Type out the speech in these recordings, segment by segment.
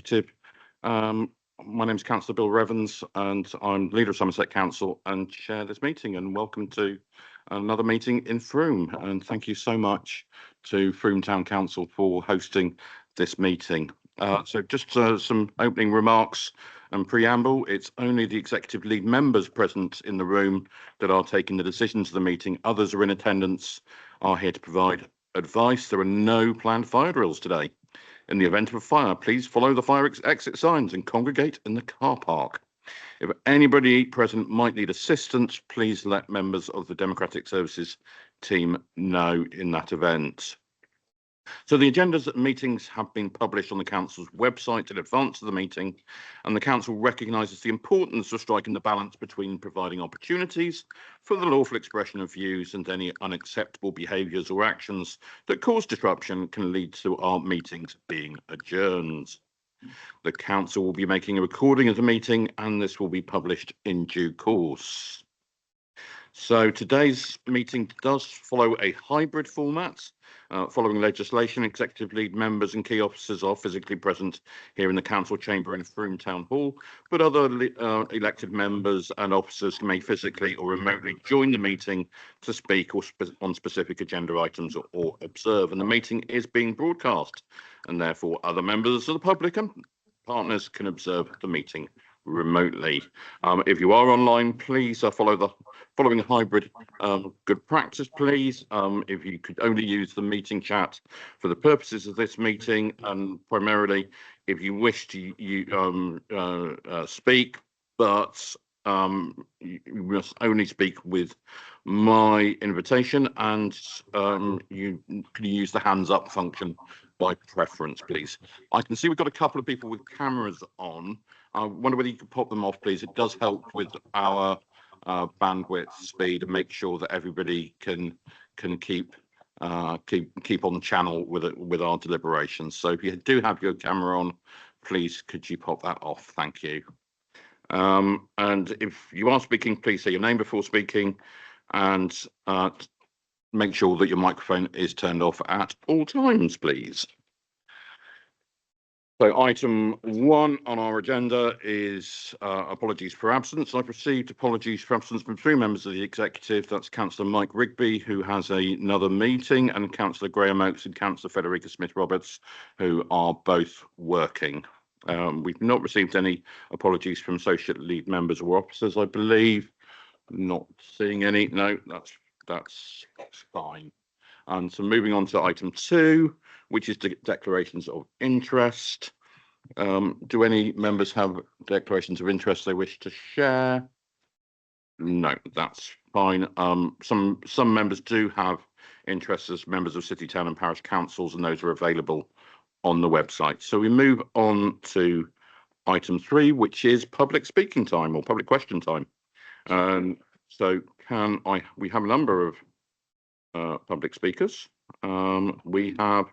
Executive. My name is Councillor Bill Revens, and I'm leader of Somerset Council and chair this meeting. And welcome to another meeting in Frome. And thank you so much to Frome Town Council for hosting this meeting. So just some opening remarks and preamble. It's only the executive lead members present in the room that are taking the decisions of the meeting. Others are in attendance, are here to provide advice. There are no planned fire drills today. In the event of a fire, please follow the fire exit signs and congregate in the car park. If anybody present might need assistance, please let members of the Democratic Services team know in that event. So the agendas of meetings have been published on the Council's website in advance of the meeting, and the Council recognises the importance of striking the balance between providing opportunities for the lawful expression of views and any unacceptable behaviours or actions that cause disruption can lead to our meetings being adjourned. The Council will be making a recording of the meeting, and this will be published in due course. So today's meeting does follow a hybrid format. Following legislation, executive lead members and key officers are physically present here in the council chamber in Frome Town Hall, but other elected members and officers may physically or remotely join the meeting to speak on specific agenda items or observe. And the meeting is being broadcast, and therefore other members of the public and partners can observe the meeting remotely. If you are online, please following the hybrid good practice, please. If you could only use the meeting chat for the purposes of this meeting, and primarily if you wish to speak, but you must only speak with my invitation, and you can use the hands up function by preference, please. I can see we've got a couple of people with cameras on. I wonder whether you could pop them off, please. It does help with our bandwidth speed and make sure that everybody can keep on channel with our deliberations. So if you do have your camera on, please could you pop that off? Thank you. And if you are speaking, please say your name before speaking, and make sure that your microphone is turned off at all times, please. So item 1 on our agenda is apologies for absence. I've received apologies for absence from 3 members of the executive. That's Councillor Mike Rigby, who has another meeting, and Councillor Graham Oakes and Councillor Federica Smith-Roberts, who are both working. We've not received any apologies from associate lead members or officers, I believe. Not seeing any. No, that's fine. And so moving on to item 2, which is declarations of interest. Do any members have declarations of interest they wish to share? No, that's fine. Some members do have interests as members of city, town and parish councils, and those are available on the website. So we move on to item 3, which is public speaking time or public question time. So we have a number of public speakers. We have,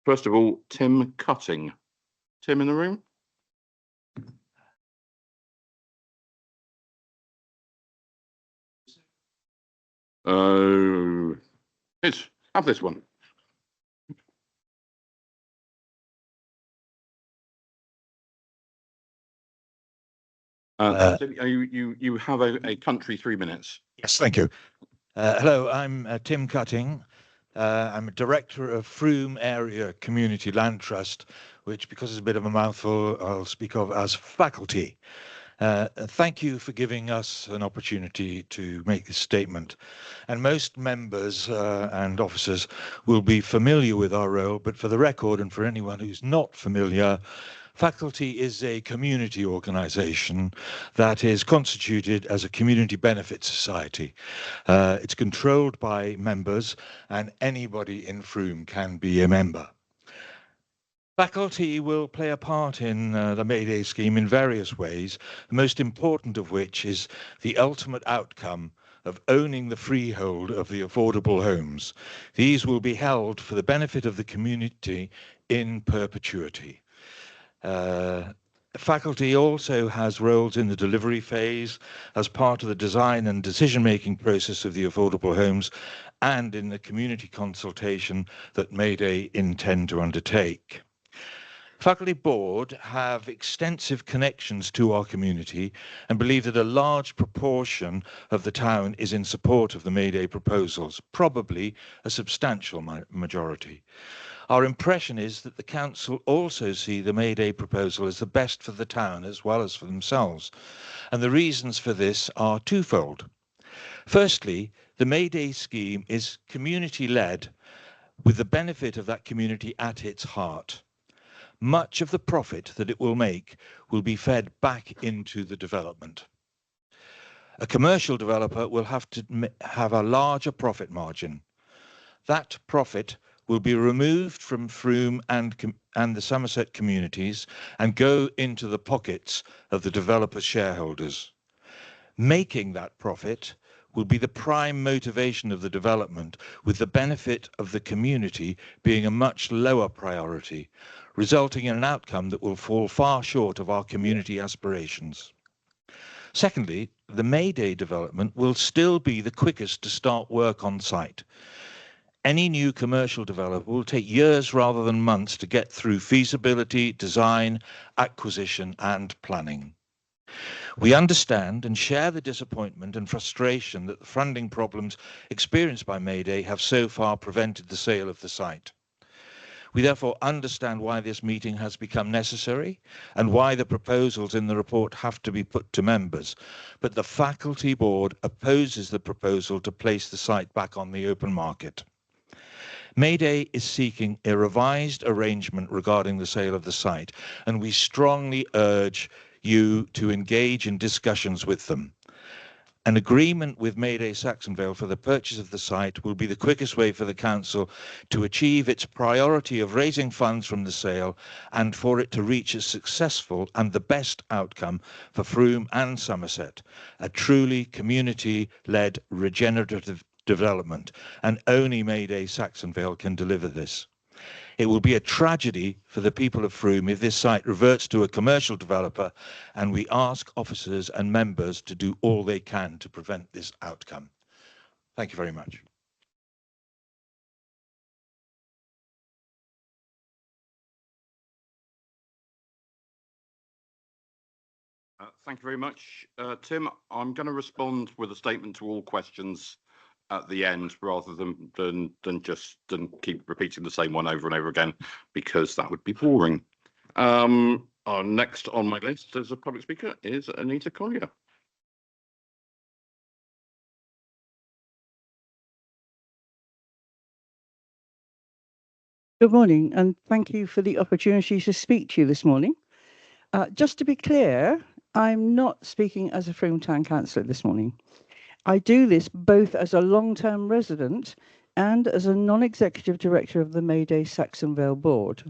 first of all, Tim Cutting. Tim in the room? Let's have this one. You have a country 3 minutes. Yes, thank you. Hello, I'm Tim Cutting. I'm a director of Frome Area Community Land Trust, which, because it's a bit of a mouthful, I'll speak of as faculty. Thank you for giving us an opportunity to make this statement. And most members and officers will be familiar with our role, but for the record and for anyone who's not familiar, faculty is a community organisation that is constituted as a community benefit society. It's controlled by members, and anybody in Frome can be a member. Faculty will play a part in the Mayday scheme in various ways, the most important of which is the ultimate outcome of owning the freehold of the affordable homes. These will be held for the benefit of the community in perpetuity. Faculty also has roles in the delivery phase as part of the design and decision-making process of the affordable homes and in the community consultation that Mayday intend to undertake. Faculty Board have extensive connections to our community and believe that a large proportion of the town is in support of the Mayday proposals, probably a substantial majority. Our impression is that the council also see the Mayday proposal as the best for the town as well as for themselves, and the reasons for this are twofold. Firstly, the Mayday scheme is community-led with the benefit of that community at its heart. Much of the profit that it will make will be fed back into the development. A commercial developer will have to have a larger profit margin. That profit will be removed from Frome and the Somerset communities and go into the pockets of the developer shareholders. Making that profit will be the prime motivation of the development, with the benefit of the community being a much lower priority, resulting in an outcome that will fall far short of our community aspirations. Secondly, the Mayday development will still be the quickest to start work on site. Any new commercial developer will take years rather than months to get through feasibility, design, acquisition, and planning. We understand and share the disappointment and frustration that the funding problems experienced by Mayday have so far prevented the sale of the site. We therefore understand why this meeting has become necessary and why the proposals in the report have to be put to members, but the Faculty Board opposes the proposal to place the site back on the open market. Mayday is seeking a revised arrangement regarding the sale of the site, and we strongly urge you to engage in discussions with them. An agreement with Mayday Saxonvale for the purchase of the site will be the quickest way for the council to achieve its priority of raising funds from the sale and for it to reach a successful and the best outcome for Frome and Somerset, a truly community-led regenerative development, and only Mayday Saxonvale can deliver this. It will be a tragedy for the people of Frome if this site reverts to a commercial developer, and we ask officers and members to do all they can to prevent this outcome. Thank you very much. Thank you very much, Tim. I'm going to respond with a statement to all questions at the end, rather than just keep repeating the same one over and over again, because that would be boring. Next on my list as a public speaker is Anita Collier. Good morning, and thank you for the opportunity to speak to you this morning. Just to be clear, I'm not speaking as a Frome Town Councillor this morning. I do this both as a long-term resident and as a non-executive director of the Mayday Saxonvale Board.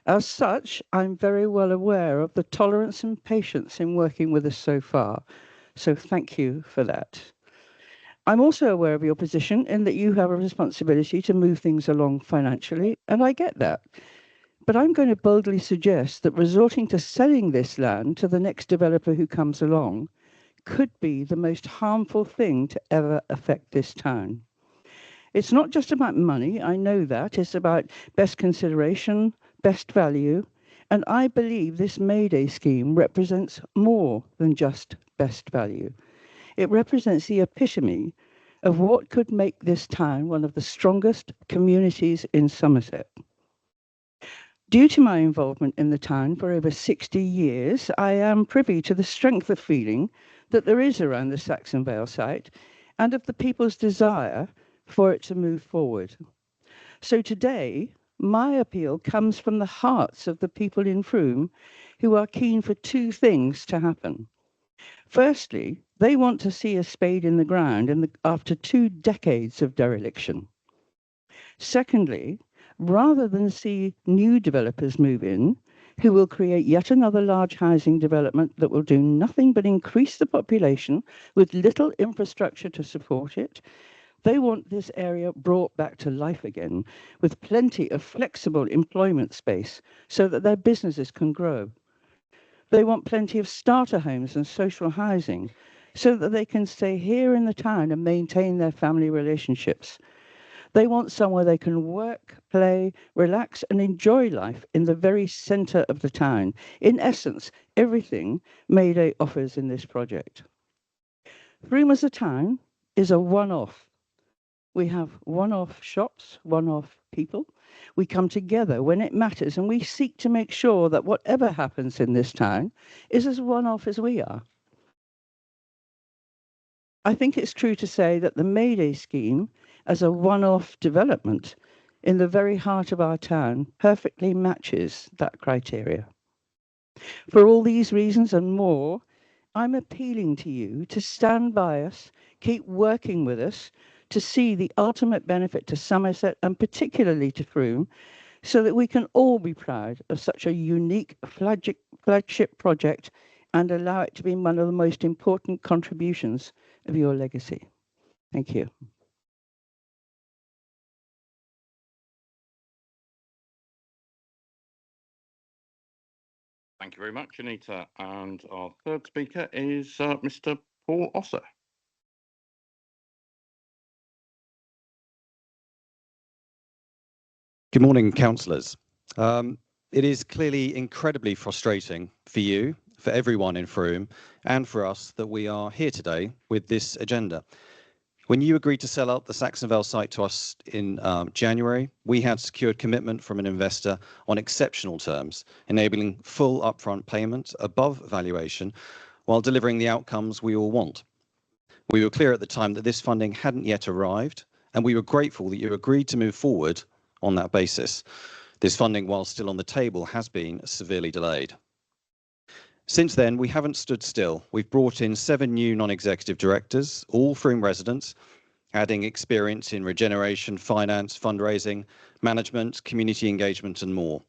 As such, I'm very well aware of the tolerance and patience in working with us so far, so thank you for that. I'm also aware of your position in that you have a responsibility to move things along financially, and I get that. But I'm going to boldly suggest that resorting to selling this land to the next developer who comes along could be the most harmful thing to ever affect this town. It's not just about money, I know that. It's about best consideration, best value, and I believe this Mayday scheme represents more than just best value. It represents the epitome of what could make this town one of the strongest communities in Somerset. Due to my involvement in the town for over 60 years, I am privy to the strength of feeling that there is around the Saxonvale site and of the people's desire for it to move forward. So today, my appeal comes from the hearts of the people in Frome who are keen for two things to happen. Firstly, they want to see a spade in the ground after 2 decades of dereliction. Secondly, rather than see new developers move in, who will create yet another large housing development that will do nothing but increase the population with little infrastructure to support it, they want this area brought back to life again with plenty of flexible employment space so that their businesses can grow. They want plenty of starter homes and social housing so that they can stay here in the town and maintain their family relationships. They want somewhere they can work, play, relax, and enjoy life in the very centre of the town. In essence, everything Mayday offers in this project. Frome as a town is a one-off. We have one-off shops, one-off people. We come together when it matters, and we seek to make sure that whatever happens in this town is as one-off as we are. I think it's true to say that the Mayday scheme, as a one-off development in the very heart of our town, perfectly matches that criteria. For all these reasons and more, I'm appealing to you to stand by us, keep working with us to see the ultimate benefit to Somerset and particularly to Frome, so that we can all be proud of such a unique flagship project and allow it to be one of the most important contributions of your legacy. Thank you. Thank you very much, Anita. And our third speaker is Mr. Paul Osser. Good morning, councillors. It is clearly incredibly frustrating for you, for everyone in Frome, and for us that we are here today with this agenda. When you agreed to sell out the Saxonvale site to us in January, we had secured commitment from an investor on exceptional terms, enabling full upfront payment above valuation while delivering the outcomes we all want. We were clear at the time that this funding hadn't yet arrived, and we were grateful that you agreed to move forward on that basis. This funding, while still on the table, has been severely delayed. Since then, we haven't stood still. We've brought in 7 new non-executive directors, all Frome residents, adding experience in regeneration, finance, fundraising, management, community engagement, and more.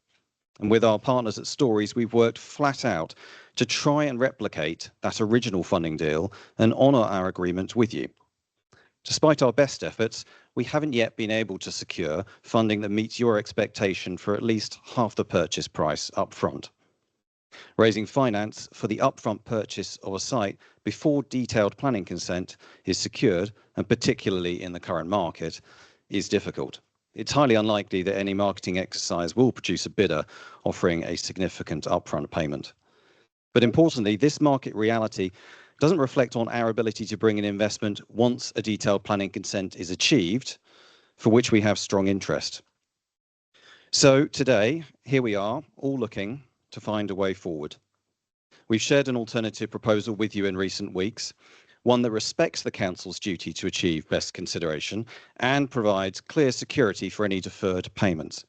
And with our partners at Stories, we've worked flat out to try and replicate that original funding deal and honour our agreement with you. Despite our best efforts, we haven't yet been able to secure funding that meets your expectation for at least half the purchase price up front. Raising finance for the upfront purchase of a site before detailed planning consent is secured, and particularly in the current market, is difficult. It's highly unlikely that any marketing exercise will produce a bidder offering a significant upfront payment. But importantly, this market reality doesn't reflect on our ability to bring in investment once a detailed planning consent is achieved, for which we have strong interest. So today, here we are, all looking to find a way forward. We've shared an alternative proposal with you in recent weeks, one that respects the council's duty to achieve best consideration and provides clear security for any deferred payments.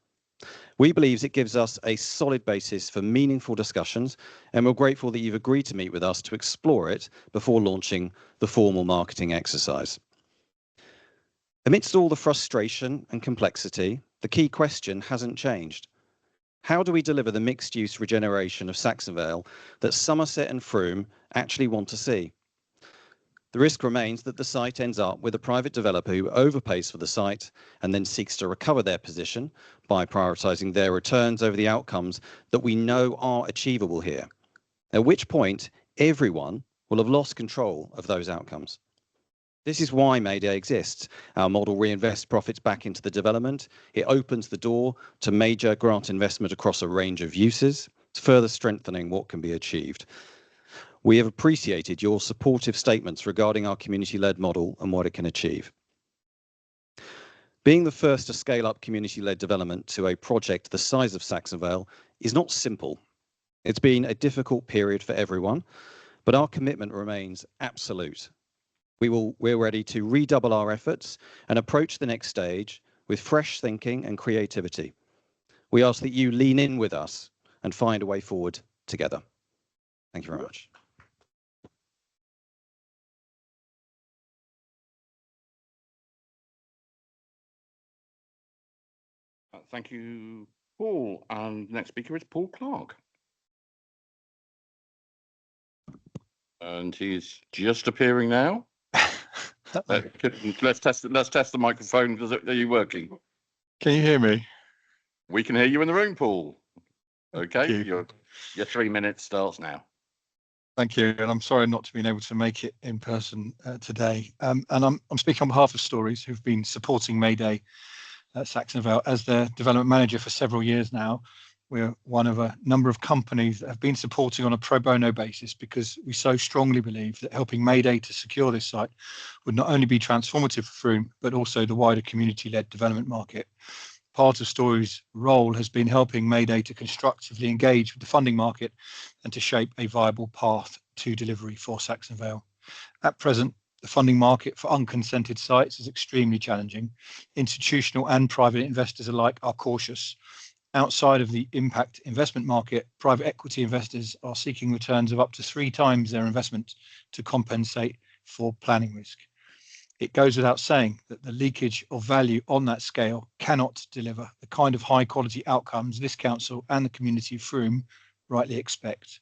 We believe it gives us a solid basis for meaningful discussions, and we're grateful that you've agreed to meet with us to explore it before launching the formal marketing exercise. Amidst all the frustration and complexity, the key question hasn't changed. How do we deliver the mixed-use regeneration of Saxonvale that Somerset and Frome actually want to see? The risk remains that the site ends up with a private developer who overpays for the site and then seeks to recover their position by prioritising their returns over the outcomes that we know are achievable here, at which point everyone will have lost control of those outcomes. This is why Mayday exists. Our model reinvests profits back into the development. It opens the door to major grant investment across a range of uses, further strengthening what can be achieved. We have appreciated your supportive statements regarding our community-led model and what it can achieve. Being the first to scale up community-led development to a project the size of Saxonvale is not simple. It's been a difficult period for everyone, but our commitment remains absolute. We're ready to redouble our efforts and approach the next stage with fresh thinking and creativity. We ask that you lean in with us and find a way forward together. Thank you very much. Thank you, Paul. And next speaker is Paul Clark. And he's just appearing now. Let's test the microphone. Are you working? Can you hear me? We can hear you in the room, Paul. Okay, you. your 3 minutes starts now. Thank you, and I'm sorry not to being able to make it in person today. And I'm speaking on behalf of Stories, who've been supporting Mayday at Saxon Vale as their development manager for several years now. We're one of a number of companies that have been supporting on a pro bono basis because we so strongly believe that helping Mayday to secure this site would not only be transformative for Frome, but also the wider community-led development market. Part of Stories' role has been helping Mayday to constructively engage with the funding market and to shape a viable path to delivery for Saxon Vale. At present, the funding market for unconsented sites is extremely challenging. Institutional and private investors alike are cautious. Outside of the impact investment market, private equity investors are seeking returns of up to 3 times their investment to compensate for planning risk. It goes without saying that the leakage of value on that scale cannot deliver the kind of high quality outcomes this council and the community of Frome rightly expect.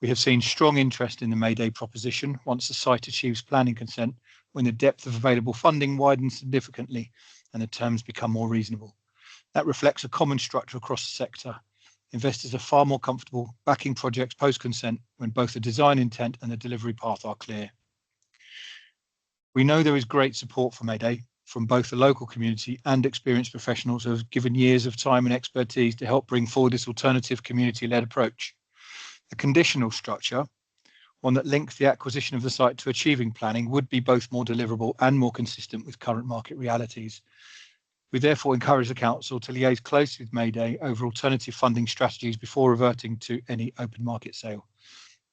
We have seen strong interest in the Mayday proposition once the site achieves planning consent, when the depth of available funding widens significantly and the terms become more reasonable. That reflects a common structure across the sector. Investors are far more comfortable backing projects post-consent when both the design intent and the delivery path are clear. We know there is great support for Mayday from both the local community and experienced professionals who have given years of time and expertise to help bring forward this alternative community-led approach. A conditional structure, one that links the acquisition of the site to achieving planning, would be both more deliverable and more consistent with current market realities. We therefore encourage the council to liaise closely with Mayday over alternative funding strategies before reverting to any open market sale.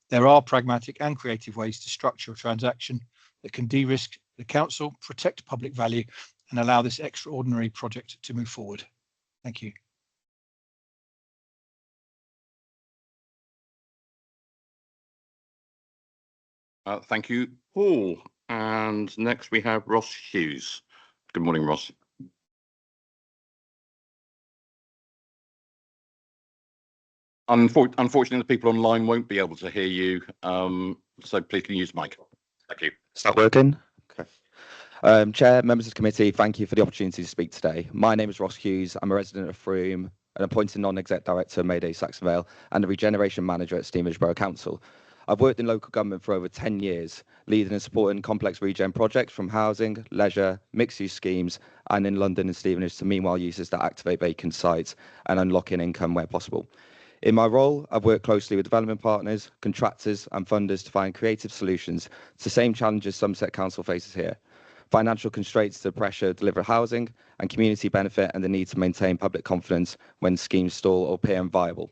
There are pragmatic and creative ways to structure a transaction that can de-risk the council, protect public value, and allow this extraordinary project to move forward. Thank you. Thank you, Paul. And next we have Ross Hughes. Good morning, Ross. Unfortunately, the people online won't be able to hear you, so please can you use the mic. Thank you. Is that working? Okay. Chair, members of the committee, thank you for the opportunity to speak today. My name is Ross Hughes. I'm a resident of Frome, an appointed non-exec director of Mayday Saxon Vale, and a regeneration manager at Stevenage Borough Council. I've worked in local government for over 10 years, leading and supporting complex regen projects from housing, leisure, mixed-use schemes, and in London and Stevenage to meanwhile uses that activate vacant sites and unlocking income where possible. In my role, I've worked closely with development partners, contractors and funders to find creative solutions to the same challenges Somerset Council faces here. Financial constraints to pressure deliver housing and community benefit, and the need to maintain public confidence when schemes stall or appear unviable.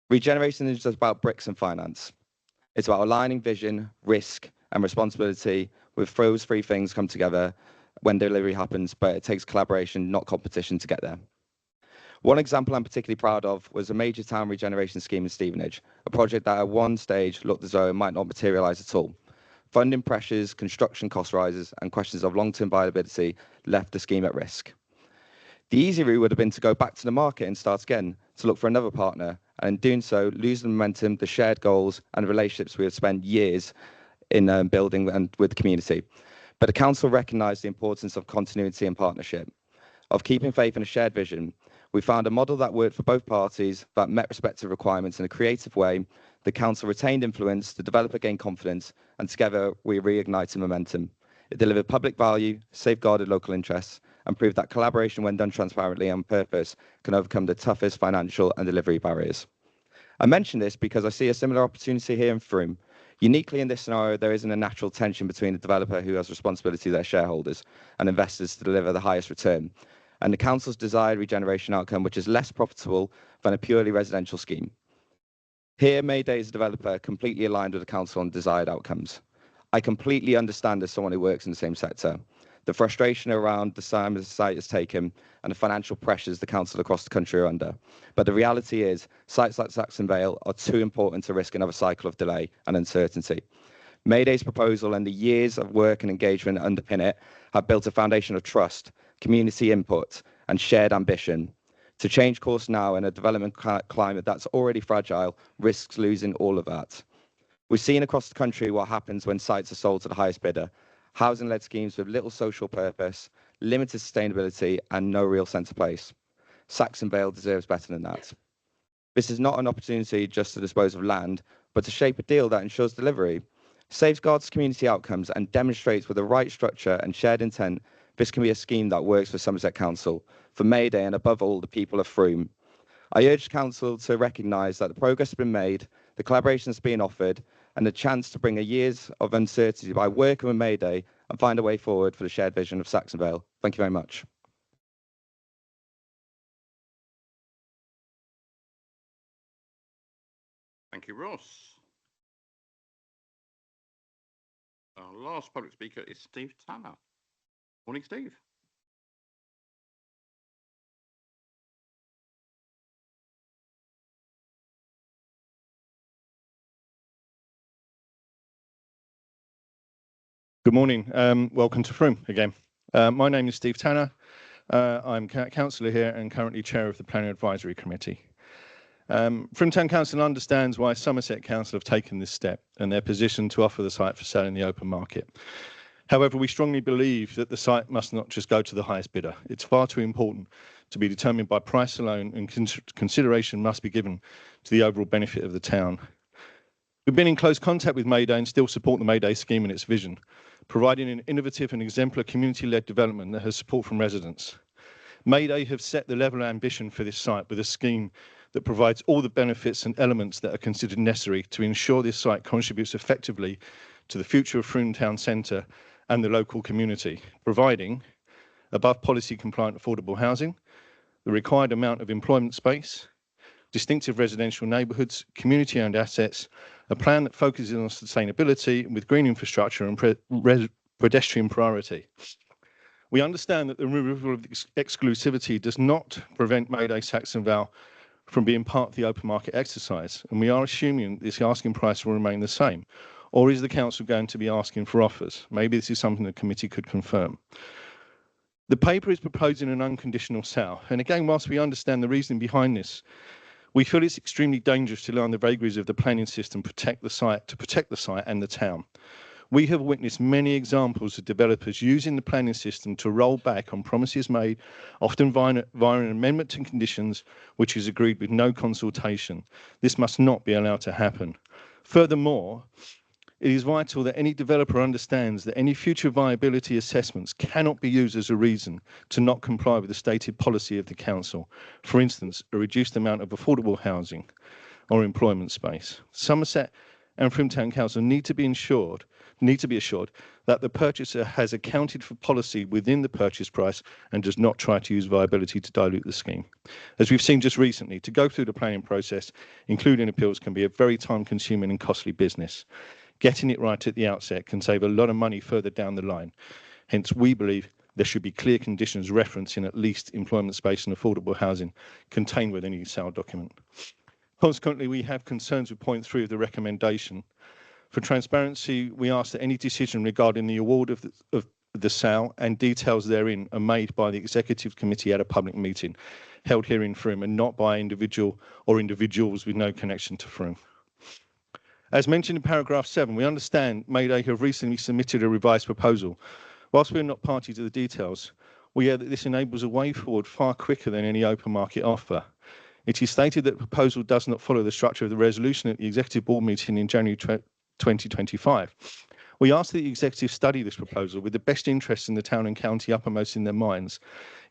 Regeneration is just about bricks and finance. It's about aligning vision, risk and responsibility with those 3 things come together when delivery happens, but it takes collaboration, not competition, to get there. One example I'm particularly proud of was a major town regeneration scheme in Stevenage, a project that at one stage looked as though it might not materialise at all. Funding pressures, construction cost rises, and questions of long-term viability left the scheme at risk. The easy route would have been to go back to the market and start again, to look for another partner, and in doing so, lose the momentum, the shared goals, and relationships we have spent years in building and with the community. But the council recognised the importance of continuity and partnership, of keeping faith in a shared vision. We found a model that worked for both parties, that met respective requirements in a creative way. The council retained influence, the developer gained confidence, and together we reignited momentum. It delivered public value, safeguarded local interests, and proved that collaboration, when done transparently and on purpose, can overcome the toughest financial and delivery barriers. I mention this because I see a similar opportunity here in Frome. Uniquely in this scenario, there isn't a natural tension between the developer, who has responsibility to their shareholders, and investors to deliver the highest return, and the council's desired regeneration outcome, which is less profitable than a purely residential scheme. Here, Mayday is a developer completely aligned with the council on desired outcomes. I completely understand as someone who works in the same sector, the frustration around the time the site has taken and the financial pressures the council across the country are under. But the reality is, sites like Saxon Vale are too important to risk another cycle of delay and uncertainty. Mayday's proposal and the years of work and engagement that underpin it have built a foundation of trust, community input, and shared ambition. To change course now in a development climate that's already fragile risks losing all of that. We've seen across the country what happens when sites are sold to the highest bidder. Housing-led schemes with little social purpose, limited sustainability, and no real sense of place. Saxon Vale deserves better than that. This is not an opportunity just to dispose of land, but to shape a deal that ensures delivery, safeguards community outcomes, and demonstrates with the right structure and shared intent this can be a scheme that works for Somerset Council, for May Day, and above all, the people of Frome. I urge Council to recognise that the progress has been made, the collaboration has been offered, and the chance to bring a years of uncertainty by working with May Day and find a way forward for the shared vision of Saxon Vale. Thank you very much. Thank you, Ross. Our last public speaker is Steve Tanner. Morning, Steve. Good morning. Welcome to Frome again. My name is Steve Tanner. I'm councillor here and currently chair of the Planning Advisory Committee. Frome Town Council understands why Somerset Council have taken this step and their position to offer the site for sale in the open market. However, we strongly believe that the site must not just go to the highest bidder. It's far too important to be determined by price alone, and consideration must be given to the overall benefit of the town. We've been in close contact with May Day and still support the May Day scheme and its vision, providing an innovative and exemplar community-led development that has support from residents. May Day have set the level of ambition for this site with a scheme that provides all the benefits and elements that are considered necessary to ensure this site contributes effectively to the future of Frome Town Centre and the local community, providing above policy compliant affordable housing, the required amount of employment space, distinctive residential neighbourhoods, community-owned assets, a plan that focuses on sustainability with green infrastructure and pedestrian priority. We understand that the removal of exclusivity does not prevent May Day Saxon Vale from being part of the open market exercise, and we are assuming this asking price will remain the same. Or is the council going to be asking for offers? Maybe this is something the committee could confirm. The paper is proposing an unconditional sale, and again, whilst we understand the reasoning behind this, we feel it's extremely dangerous to rely on the vagaries of the planning system to protect the site and the town. We have witnessed many examples of developers using the planning system to roll back on promises made, often via an amendment to conditions which is agreed with no consultation. This must not be allowed to happen. Furthermore, it is vital that any developer understands that any future viability assessments cannot be used as a reason to not comply with the stated policy of the council. For instance, a reduced amount of affordable housing or employment space. Somerset and Frome Town Council need to be assured that the purchaser has accounted for policy within the purchase price and does not try to use viability to dilute the scheme. As we've seen just recently, to go through the planning process, including appeals, can be a very time-consuming and costly business. Getting it right at the outset can save a lot of money further down the line. Hence, we believe there should be clear conditions referencing at least employment space and affordable housing contained within any sale document. Consequently, we have concerns with point 3 of the recommendation. For transparency, we ask that any decision regarding the award of the sale and details therein are made by the Executive Committee at a public meeting held here in Frome and not by individual or individuals with no connection to Frome. As mentioned in paragraph 7, we understand May Day have recently submitted a revised proposal. Whilst we are not party to the details, we hear that this enables a way forward far quicker than any open market offer. It is stated that the proposal does not follow the structure of the resolution at the Executive Board meeting in January 2025. We ask that the Executive study this proposal with the best interests in the town and county uppermost in their minds.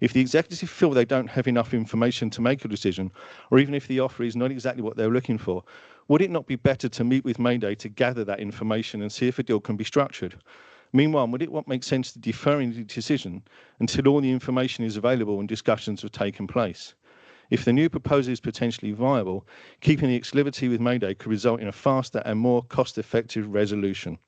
If the Executive feel they don't have enough information to make a decision, or even if the offer is not exactly what they're looking for, would it not be better to meet with May Day to gather that information and see if a deal can be structured? Meanwhile, would it not make sense to defer the decision until all the information is available and discussions have taken place? If the new proposal is potentially viable, keeping the exclusivity with May Day could result in a faster and more cost-effective resolution.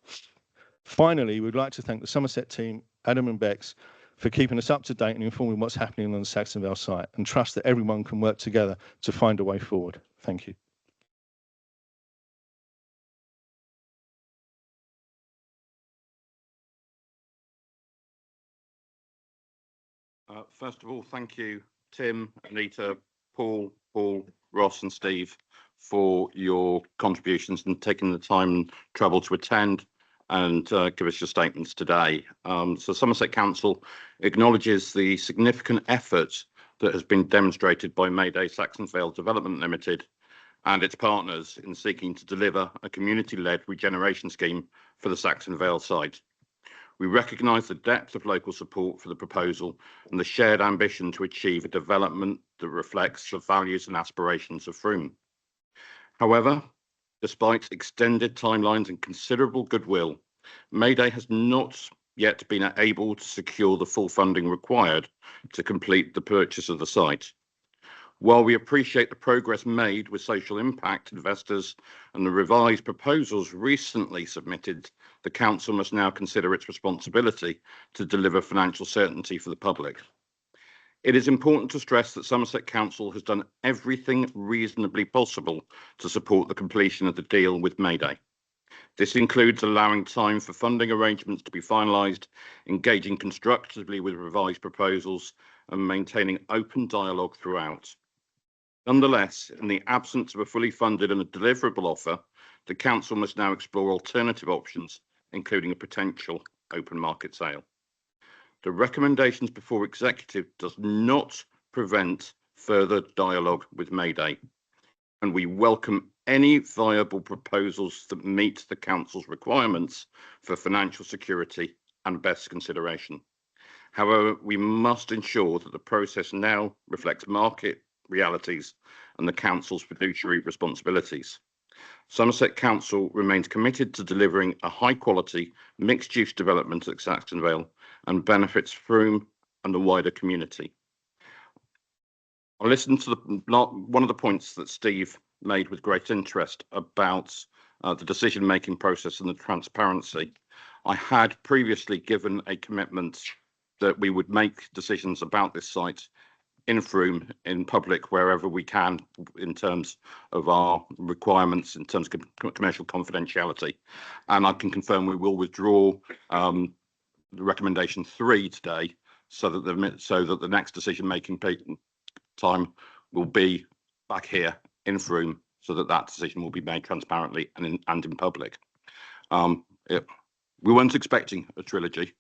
Finally, we'd like to thank the Somerset team, Adam and Bex, for keeping us up to date and informing what's happening on the Saxon Vale site, and trust that everyone can work together to find a way forward. Thank you. First of all, thank you, Tim, Anita, Paul, Ross and Steve for your contributions and taking the time and trouble to attend and give us your statements today. So Somerset Council acknowledges the significant effort that has been demonstrated by May Day Saxon Vale Development Limited and its partners in seeking to deliver a community-led regeneration scheme for the Saxon Vale site. We recognise the depth of local support for the proposal and the shared ambition to achieve a development that reflects the values and aspirations of Frome. However, despite extended timelines and considerable goodwill, Mayday has not yet been able to secure the full funding required to complete the purchase of the site. While we appreciate the progress made with social impact investors and the revised proposals recently submitted, the Council must now consider its responsibility to deliver financial certainty for the public. It is important to stress that Somerset Council has done everything reasonably possible to support the completion of the deal with Mayday. This includes allowing time for funding arrangements to be finalised, engaging constructively with revised proposals, and maintaining open dialogue throughout. Nonetheless, in the absence of a fully funded and a deliverable offer, the Council must now explore alternative options, including a potential open market sale. The recommendations before Executive does not prevent further dialogue with Mayday, and we welcome any viable proposals that meet the Council's requirements for financial security and best consideration. However, we must ensure that the process now reflects market realities and the Council's fiduciary responsibilities. Somerset Council remains committed to delivering a high-quality, mixed-use development at Saxon Vale and benefits Frome and the wider community. I listened to one of the points that Steve made with great interest about the decision-making process and the transparency. I had previously given a commitment that we would make decisions about this site in Frome, in public, wherever we can, in terms of our requirements, in terms of commercial confidentiality. And I can confirm we will withdraw the recommendation 3 today, so that the next decision-making time will be back here in Frome, so that decision will be made transparently and in public. We weren't expecting a trilogy.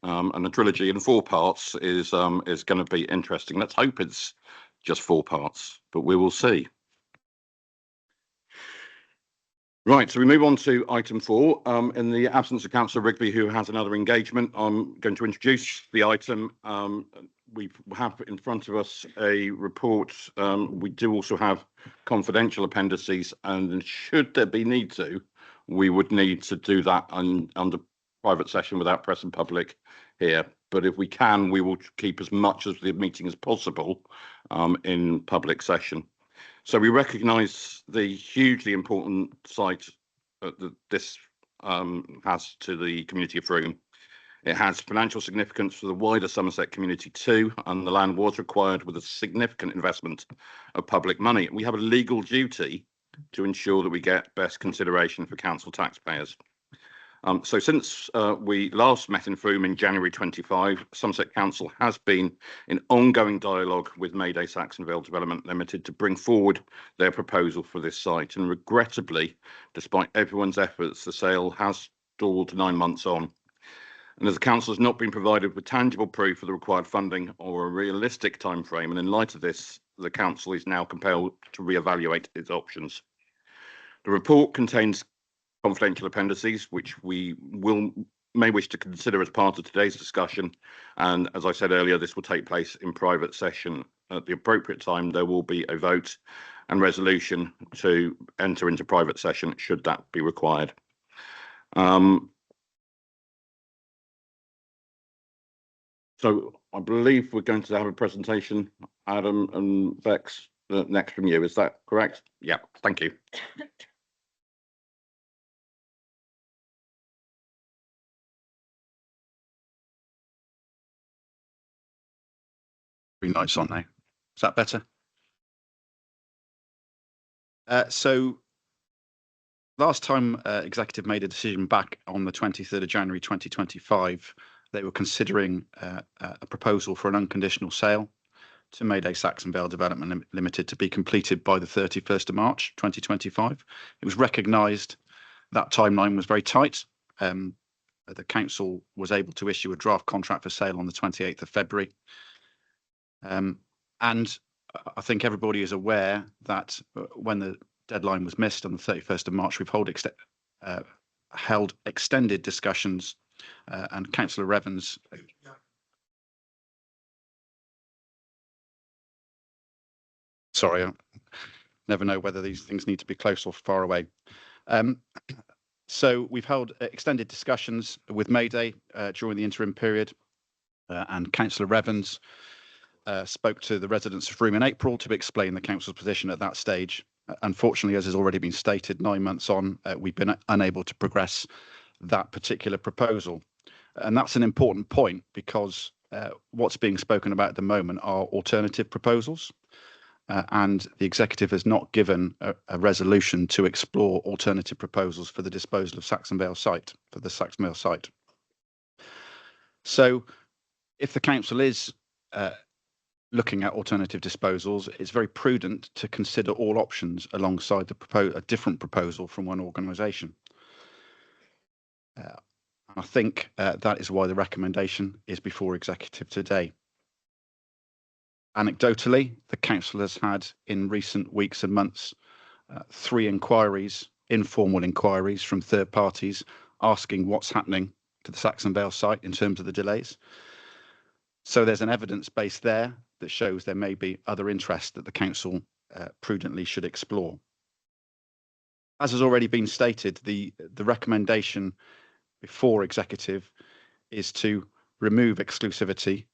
And a trilogy in 4 parts is going to be interesting. Let's hope it's just 4 parts, but we will see. Right, so we move on to item 4. In the absence of Councillor Rigby, who has another engagement, I'm going to introduce the item. We have in front of us a report. We do also have confidential appendices, and should there be need to, we would need to do that under private session without press and public here. But if we can, we will keep as much of the meeting as possible in public session. So we recognise the hugely important site that this has to the community of Frome. It has financial significance for the wider Somerset community too, and the land was required with a significant investment of public money. We have a legal duty to ensure that we get best consideration for council taxpayers. So since we last met in Frome in January 25, Somerset Council has been in ongoing dialogue with Mayday Saxon Vale Development Limited to bring forward their proposal for this site. And regrettably, despite everyone's efforts, the sale has stalled 9 months on. And as the council has not been provided with tangible proof of the required funding or a realistic timeframe, and in light of this, the council is now compelled to reevaluate its options. The report contains confidential appendices, which we may wish to consider as part of today's discussion. And as I said earlier, this will take place in private session. At the appropriate time, there will be a vote and resolution to enter into private session, should that be required. So I believe we're going to have a presentation, Adam and Bex, next from you. Is that correct? Yeah, thank you. Green lights on now. Is that better? So last time Executive made a decision back on the 23rd of January 2025, they were considering a proposal for an unconditional sale to Mayday Saxon Vale Development Limited to be completed by the 31st of March 2025. It was recognised that timeline was very tight. The council was able to issue a draft contract for sale on the 28th of February. And I think everybody is aware that when the deadline was missed on the 31st of March, we've held extended discussions, and Councillor Evans. Sorry, I never know whether these things need to be close or far away. So we've held extended discussions with Mayday during the interim period, and Councillor Evans spoke to the residents of Frome in April to explain the council's position at that stage. Unfortunately, as has already been stated, 9 months on, we've been unable to progress that particular proposal. And that's an important point because what's being spoken about at the moment are alternative proposals. And the executive has not given a resolution to explore alternative proposals for the disposal of Saxon Vale site, for the Saxon Vale site. So if the council is looking at alternative disposals, it's very prudent to consider all options alongside a different proposal from one organisation. I think that is why the recommendation is before executive today. Anecdotally, the council has had in recent weeks and months 3 inquiries, informal inquiries from third parties asking what's happening to the Saxon Vale site in terms of the delays. So there's an evidence base there that shows there may be other interests that the council prudently should explore. As has already been stated, the recommendation before executive is to remove exclusivity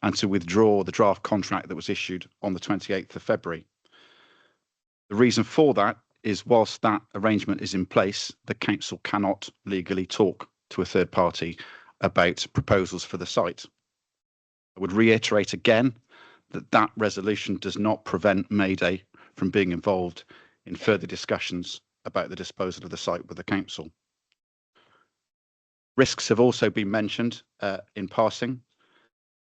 and to withdraw the draft contract that was issued on the 28th of February. The reason for that is whilst that arrangement is in place, the council cannot legally talk to a third party about proposals for the site. I would reiterate again that that resolution does not prevent Mayday from being involved in further discussions about the disposal of the site with the council. Risks have also been mentioned in passing.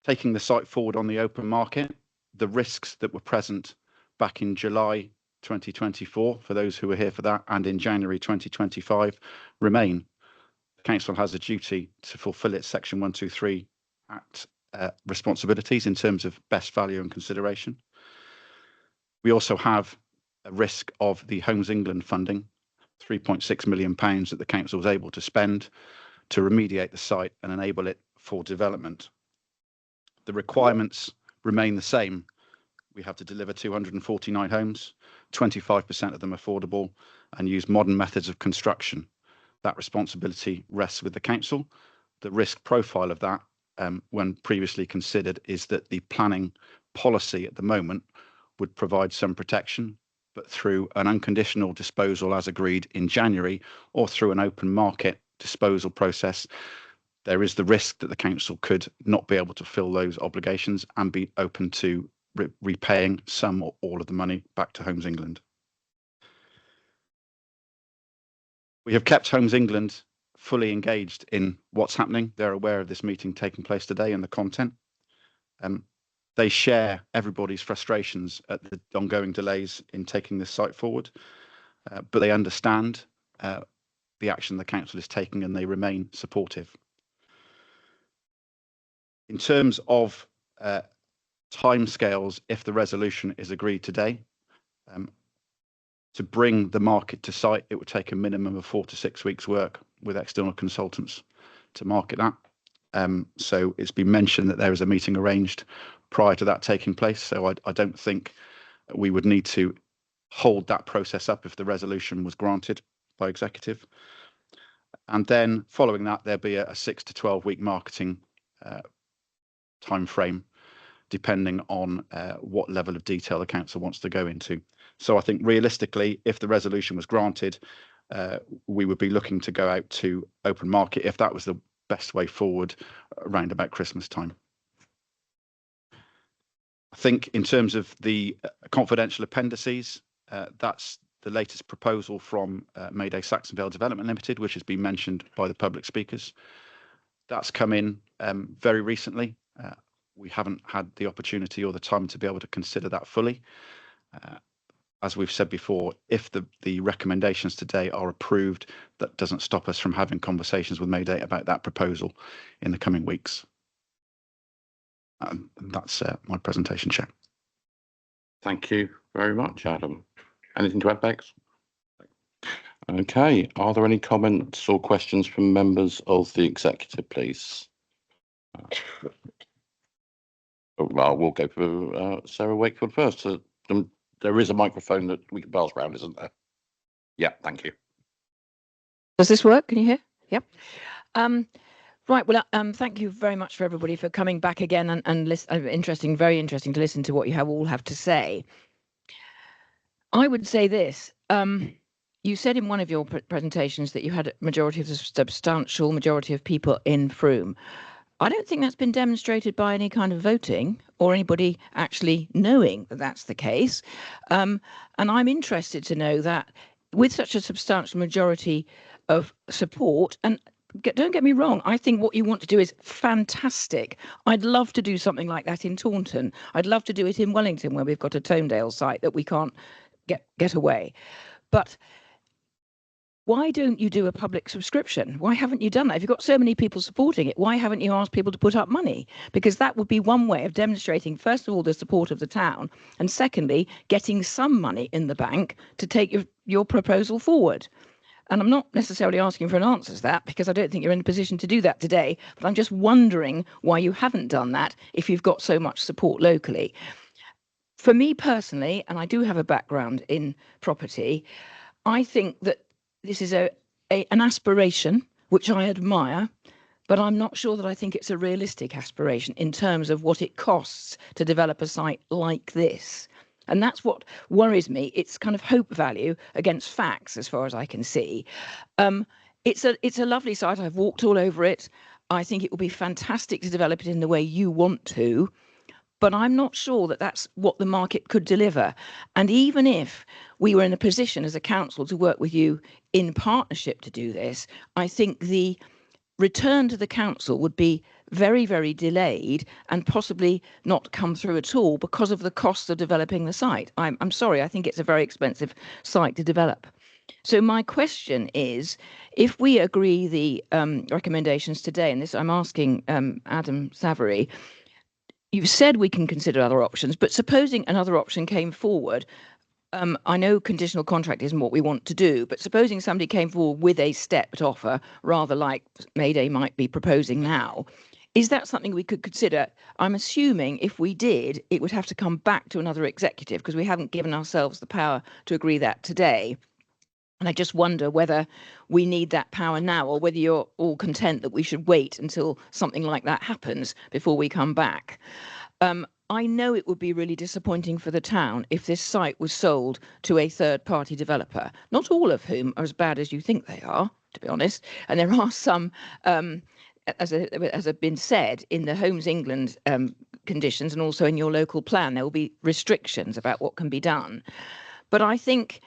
Taking the site forward on the open market, the risks that were present back in July 2024, for those who were here for that, and in January 2025 remain. The council has a duty to fulfil its Section 123 Act responsibilities in terms of best value and consideration. We also have a risk of the Homes England funding, £3.6 million that the council was able to spend to remediate the site and enable it for development. The requirements remain the same. We have to deliver 249 homes, 25% of them affordable, and use modern methods of construction. That responsibility rests with the council. The risk profile of that, when previously considered, is that the planning policy at the moment would provide some protection, but through an unconditional disposal as agreed in January or through an open market disposal process, there is the risk that the council could not be able to fill those obligations and be open to repaying some or all of the money back to Homes England. We have kept Homes England fully engaged in what's happening. They're aware of this meeting taking place today and the content. They share everybody's frustrations at the ongoing delays in taking this site forward, but they understand the action the council is taking and they remain supportive. In terms of timescales, if the resolution is agreed today, to bring the market to site, it would take a minimum of 4 to 6 weeks work with external consultants to market that. So it's been mentioned that there is a meeting arranged prior to that taking place. So I don't think we would need to hold that process up if the resolution was granted by executive. And then following that, there'll be a 6 to 12 week marketing time frame, depending on what level of detail the council wants to go into. So I think realistically, if the resolution was granted, we would be looking to go out to open market if that was the best way forward around about Christmas time. I think in terms of the confidential appendices, that's the latest proposal from Mayday Saxon Vale Development Limited, which has been mentioned by the public speakers. That's come in very recently. We haven't had the opportunity or the time to be able to consider that fully. As we've said before, if the recommendations today are approved, that doesn't stop us from having conversations with Mayday about that proposal in the coming weeks. That's my presentation, Chair. Thank you very much, Adam. Anything to add, Bex? Okay, are there any comments or questions from members of the executive, please? Well, we'll go for Sarah Wakefield first. There is a microphone that we can pass around, isn't there? Yeah, thank you. Does this work? Can you hear? Yep. Right. Well, thank you very much for everybody for coming back again and listen. Very interesting to listen to what you all have to say. I would say this. You said in one of your presentations that you had a majority of the substantial majority of people in Frome. I don't think that's been demonstrated by any kind of voting or anybody actually knowing that that's the case. And I'm interested to know that with such a substantial majority of support, and don't get me wrong, I think what you want to do is fantastic. I'd love to do something like that in Taunton. I'd love to do it in Wellington, where we've got a Tonedale site that we can't get away. But why don't you do a public subscription? Why haven't you done that? If you've got so many people supporting it, why haven't you asked people to put up money? Because that would be one way of demonstrating, first of all, the support of the town, and secondly, getting some money in the bank to take your proposal forward. And I'm not necessarily asking for an answer to that, because I don't think you're in a position to do that today, but I'm just wondering why you haven't done that if you've got so much support locally. For me personally, and I do have a background in property, I think that this is an aspiration which I admire, but I'm not sure that I think it's a realistic aspiration in terms of what it costs to develop a site like this. And that's what worries me. It's kind of hope value against facts, as far as I can see. It's a lovely site. I've walked all over it. I think it will be fantastic to develop it in the way you want to. But I'm not sure that that's what the market could deliver. And even if we were in a position as a council to work with you in partnership to do this, I think the return to the council would be very, very delayed and possibly not come through at all because of the cost of developing the site. I'm sorry, I think it's a very expensive site to develop. So my question is, if we agree the recommendations today, and this I'm asking Adam Savary, you've said we can consider other options, but supposing another option came forward, I know conditional contract isn't what we want to do, but supposing somebody came forward with a stepped offer, rather like Mayday might be proposing now, is that something we could consider? I'm assuming if we did, it would have to come back to another executive, because we haven't given ourselves the power to agree that today. And I just wonder whether we need that power now, or whether you're all content that we should wait until something like that happens before we come back. I know it would be really disappointing for the town if this site was sold to a third-party developer, not all of whom are as bad as you think they are, to be honest. And there are some, as has been said, in the Homes England conditions and also in your local plan, there will be restrictions about what can be done. But I think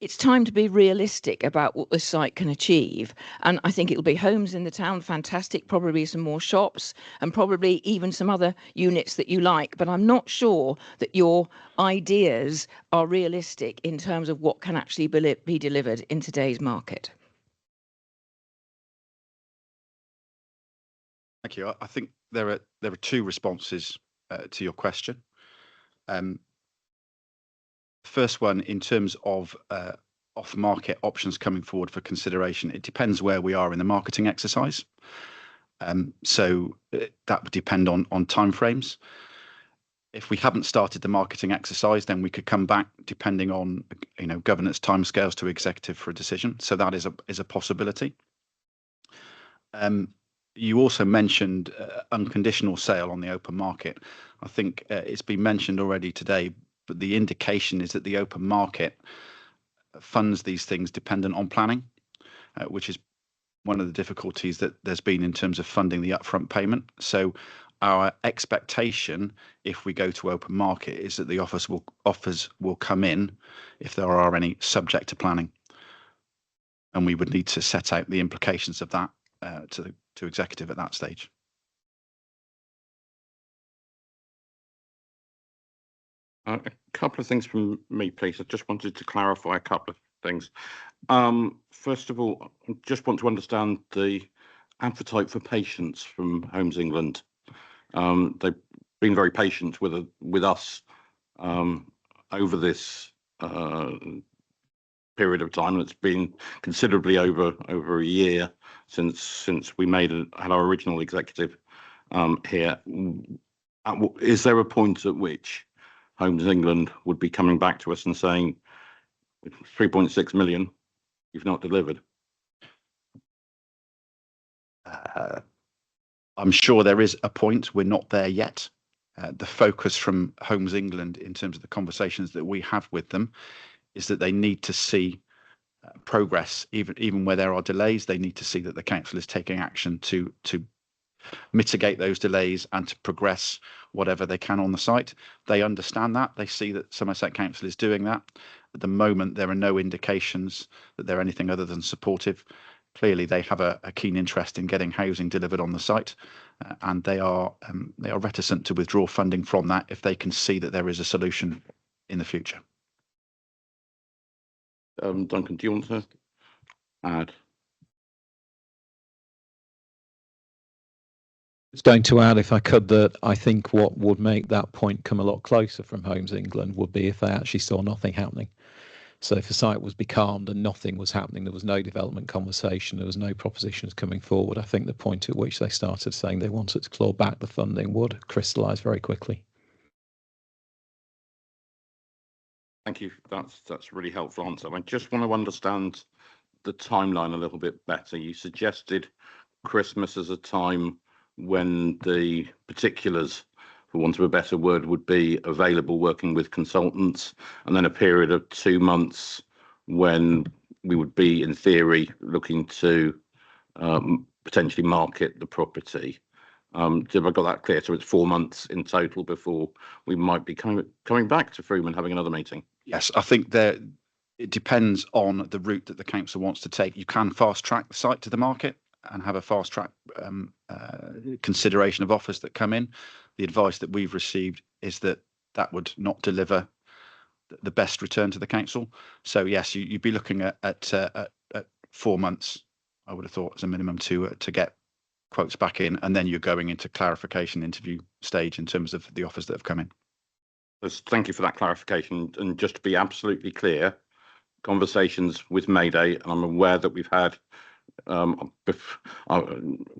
it's time to be realistic about what this site can achieve. And I think it'll be homes in the town, fantastic, probably some more shops and probably even some other units that you like. But I'm not sure that your ideas are realistic in terms of what can actually be delivered in today's market. Thank you. I think there are two responses to your question. First one, in terms of off-market options coming forward for consideration, it depends where we are in the marketing exercise. So that would depend on timeframes. If we haven't started the marketing exercise, then we could come back depending on governance timescales to executive for a decision. So that is a possibility. You also mentioned unconditional sale on the open market. I think it's been mentioned already today, but the indication is that the open market funds these things dependent on planning, which is one of the difficulties that there's been in terms of funding the upfront payment. So our expectation, if we go to open market, is that the offers will come in, if there are any, subject to planning. And we would need to set out the implications of that to executive at that stage. A couple of things from me, please. I just wanted to clarify a couple of things. First of all, I just want to understand the appetite for patience from Homes England. They've been very patient with us over this period of time. It's been considerably over a year since we had our original executive here. Is there a point at which Homes England would be coming back to us and saying 3.6 million you've not delivered? I'm sure there is a point. We're not there yet. The focus from Homes England in terms of the conversations that we have with them is that they need to see progress, even where there are delays. They need to see that the council is taking action to mitigate those delays and to progress whatever they can on the site. They understand that. They see that Somerset Council is doing that. At the moment, there are no indications that they're anything other than supportive. Clearly, they have a keen interest in getting housing delivered on the site, and they are reticent to withdraw funding from that if they can see that there is a solution in the future. Duncan, do you want to add? I was going to add, if I could, that I think what would make that point come a lot closer from Homes England would be if they actually saw nothing happening. So if the site was becalmed and nothing was happening, there was no development conversation, there was no propositions coming forward, I think the point at which they started saying they wanted to claw back the funding would crystallise very quickly. Thank you. That's a really helpful answer. I just want to understand the timeline a little bit better. You suggested Christmas as a time when the particulars, for want of a better word, would be available working with consultants, and then a period of 2 months when we would be, in theory, looking to potentially market the property. Have I got that clear? So it's 4 months in total before we might be coming back to Frome and having another meeting? Yes, I think it depends on the route that the council wants to take. You can fast track the site to the market and have a fast track consideration of offers that come in. The advice that we've received is that that would not deliver the best return to the council. So yes, you'd be looking at 4 months, I would have thought, as a minimum to get quotes back in, and then you're going into clarification interview stage in terms of the offers that have come in. Thank you for that clarification. And just to be absolutely clear, conversations with Mayday, and I'm aware that we've had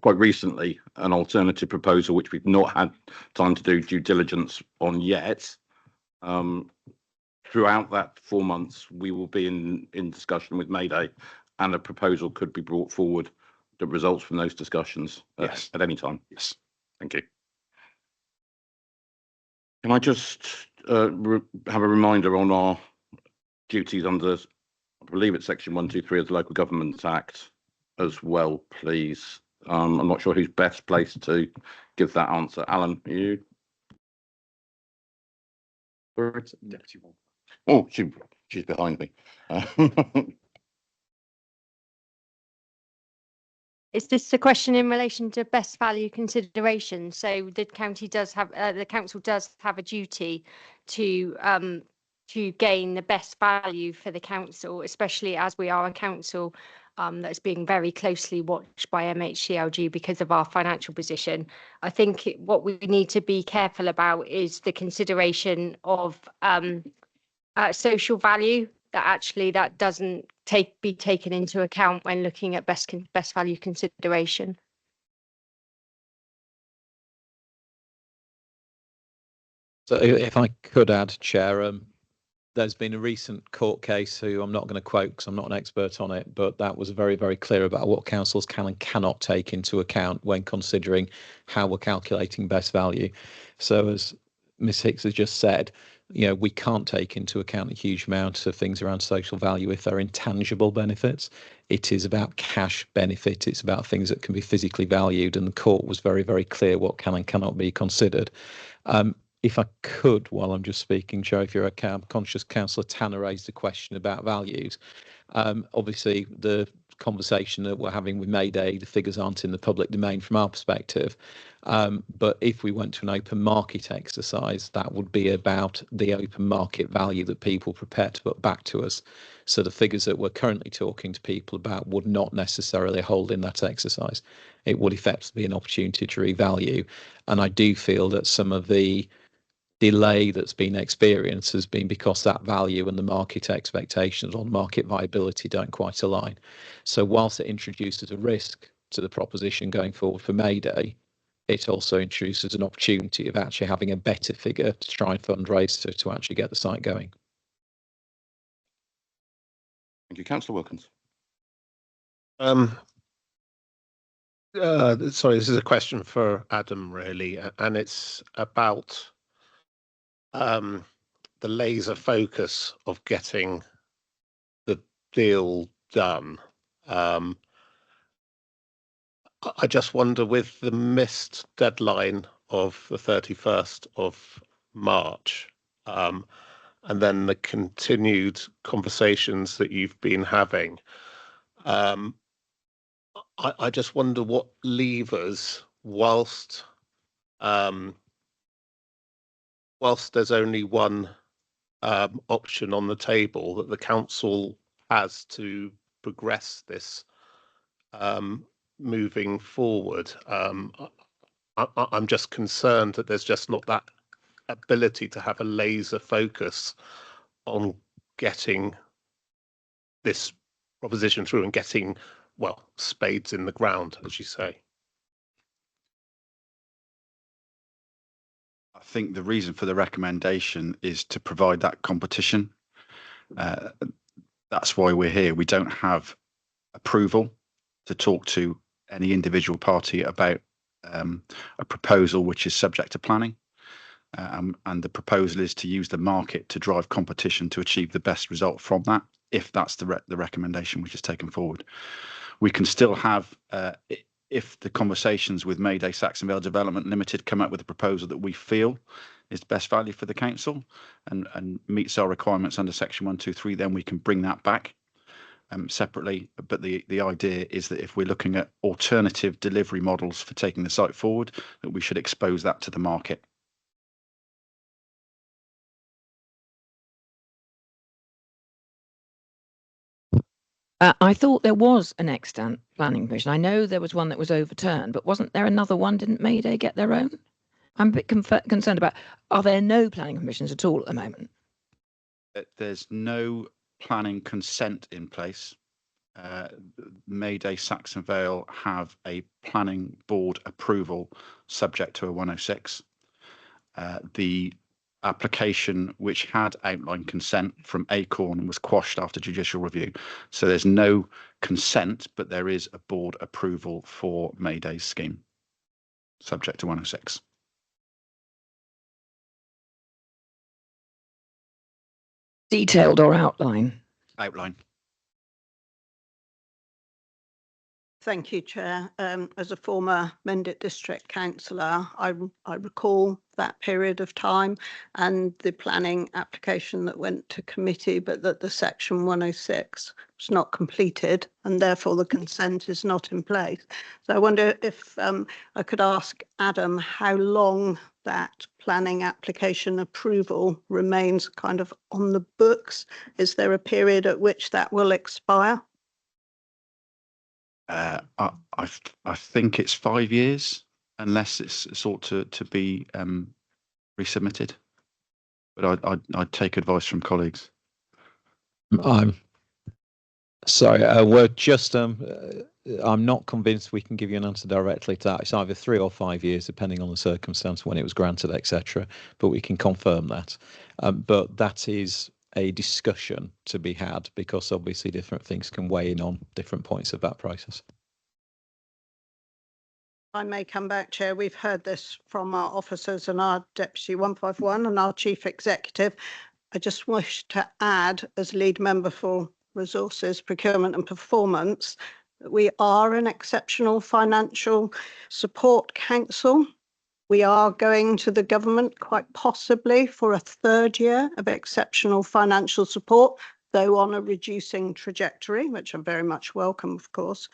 quite recently an alternative proposal which we've not had time to do due diligence on yet. Throughout that 4 months, we will be in discussion with Mayday, and a proposal could be brought forward that results from those discussions Yes. At any time. Yes. Thank you. Can I just have a reminder on our duties under, I believe it's section 123 of the Local Government Act as well, please? I'm not sure who's best placed to give that answer. Alan, are you? Deputy one. Oh, she's behind me. Is this a question in relation to best value consideration? So the county does have, the council does have a duty to gain the best value for the council, especially as we are a council that's being very closely watched by MHCLG because of our financial position. I think what we need to be careful about is the consideration of social value, that doesn't be taken into account when looking at best value consideration. So if I could add, Chair, there's been a recent court case who I'm not going to quote because I'm not an expert on it, but that was very, very clear about what councils can and cannot take into account when considering how we're calculating best value. So as Ms Hicks has just said, we can't take into account a huge amount of things around social value if they're intangible benefits. It is about cash benefit. It's about things that can be physically valued, and the court was very, very clear what can and cannot be considered. If I could, while I'm just speaking, Joe, if you're conscious, Councillor Tanner raised a question about values. Obviously, the conversation that we're having with Mayday, the figures aren't in the public domain from our perspective. But if we went to an open market exercise, that would be about the open market value that people prepare to put back to us. So the figures that we're currently talking to people about would not necessarily hold in that exercise. It would effectively be an opportunity to revalue. And I do feel that some of the delay that's been experienced has been because that value and the market expectations on market viability don't quite align. So whilst it introduces a risk to the proposition going forward for Mayday, it also introduces an opportunity of actually having a better figure to try and fundraise to actually get the site going. Thank you, Councillor Wilkins. Sorry, this is a question for Adam, really, and it's about the laser focus of getting the deal done. I just wonder, with the missed deadline of the 31st of March, and then the continued conversations that you've been having, I just wonder what levers, whilst there's only one option on the table, that the council has to progress this moving forward. I'm just concerned that there's just not that ability to have a laser focus on getting this proposition through and getting, well, spades in the ground, as you say. I think the reason for the recommendation is to provide that competition. That's why we're here. We don't have approval to talk to any individual party about a proposal which is subject to planning. And the proposal is to use the market to drive competition to achieve the best result from that, if that's the recommendation which is taken forward. We can still have, if the conversations with Mayday Saxon Vale Development Limited come up with a proposal that we feel is best value for the council and meets our requirements under section 123, then we can bring that back separately. But the idea is that if we're looking at alternative delivery models for taking the site forward, that we should expose that to the market. I thought there was an extant planning permission. I know there was one that was overturned, but wasn't there another one? Didn't Mayday get their own? I'm a bit concerned about, are there no planning permissions at all at the moment? There's no planning consent in place. Mayday Saxon Vale have a planning board approval subject to a 106. The application which had outline consent from Acorn was quashed after judicial review. So there's no consent, but there is a board approval for Mayday's scheme, subject to 106. Detailed or outline? Outline. Thank you, Chair. As a former Mendip District Councillor, I recall that period of time and the planning application that went to committee, but that the section 106 was not completed and therefore the consent is not in place. So I wonder if I could ask Adam how long that planning application approval remains kind of on the books. Is there a period at which that will expire? I think it's 5 years, unless it's sought to be resubmitted. But I'd take advice from colleagues. I'm sorry, we're just I'm not convinced we can give you an answer directly to that. It's either 3 or 5 years, depending on the circumstance when it was granted, etc. But we can confirm that. But that is a discussion to be had, because obviously different things can weigh in on different points of that process. I may come back, Chair. We've heard this from our officers and our Deputy 151 and our Chief Executive. I just wish to add, as lead member for Resources, Procurement and Performance, that we are an exceptional financial support council. We are going to the government quite possibly for a 3rd year of exceptional financial support, though on a reducing trajectory, which I very much welcome, of course.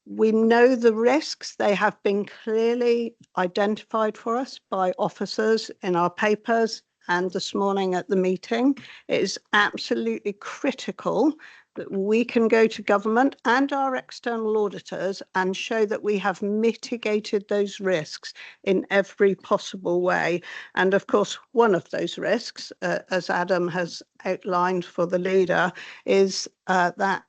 We know the risks. They have been clearly identified for us by officers in our papers and this morning at the meeting. It is absolutely critical that we can go to government and our external auditors and show that we have mitigated those risks in every possible way. And of course, one of those risks, as Adam has outlined for the leader, is that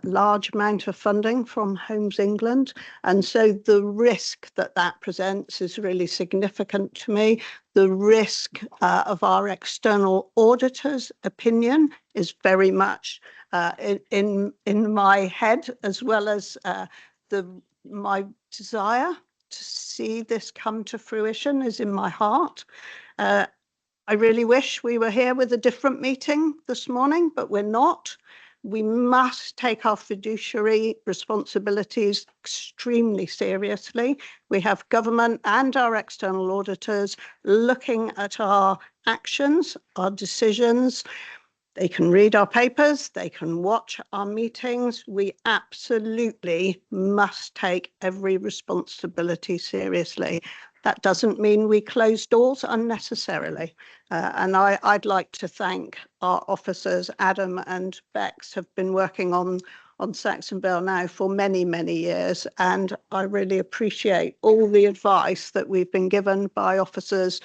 large amount of funding from Homes England. And so the risk that that presents is really significant to me. The risk of our external auditors' opinion is very much in my head, as well as my desire to see this come to fruition is in my heart. I really wish we were here with a different meeting this morning, but we're not. We must take our fiduciary responsibilities extremely seriously. We have government and our external auditors looking at our actions, our decisions. They can read our papers, they can watch our meetings. We absolutely must take every responsibility seriously. That doesn't mean we close doors unnecessarily. And I'd like to thank our officers. Adam and Bex have been working on Saxonvale now for many, many years. And I really appreciate all the advice that we've been given by officers,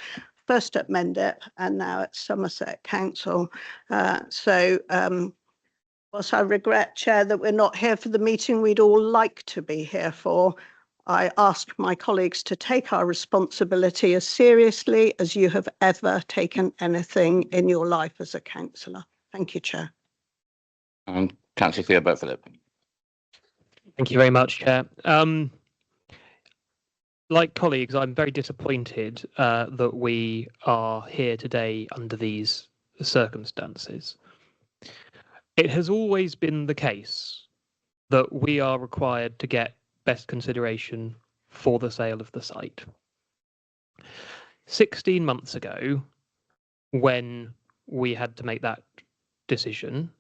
first at Mendip and now at Somerset Council. Whilst I regret, Chair, that we're not here for the meeting we'd all like to be here for, I ask my colleagues to take our responsibility as seriously as you have ever taken anything in your life as a councillor. Thank you, Chair. And Councillor Theobald Philip. Thank you very much, Chair. Like colleagues, I'm very disappointed that we are here today under these circumstances. It has always been the case that we are required to get best consideration for the sale of the site. 16 months ago, when we had to make that decision,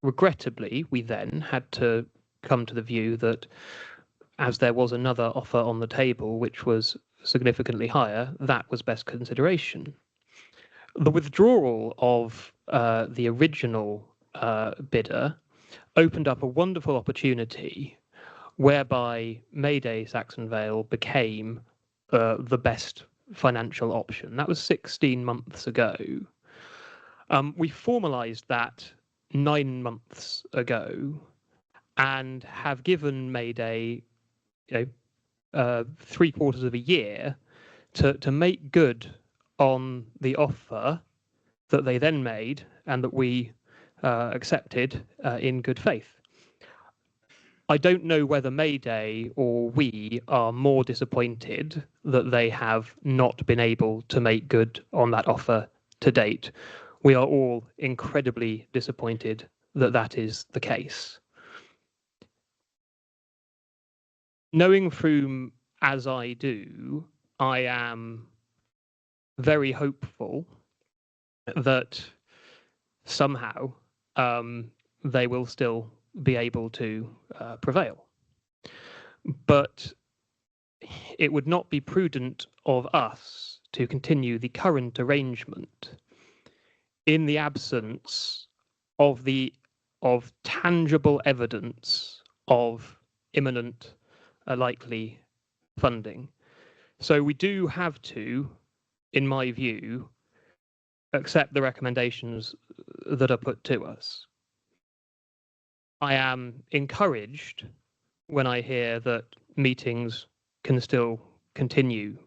regrettably, we then had to come to the view that as there was another offer on the table which was significantly higher, that was best consideration. The withdrawal of the original bidder opened up a wonderful opportunity whereby Mayday Saxonvale became the best financial option. That was 16 months ago. We formalised that 9 months ago and have given Mayday 3/4 of a year to make good on the offer that they then made and that we accepted in good faith. I don't know whether Mayday or we are more disappointed that they have not been able to make good on that offer to date. We are all incredibly disappointed that that is the case. Knowing Frome as I do, I am very hopeful that somehow they will still be able to prevail. But it would not be prudent of us to continue the current arrangement in the absence of tangible evidence of imminent likely funding. So we do have to, in my view, accept the recommendations that are put to us. I am encouraged when I hear that meetings can still continue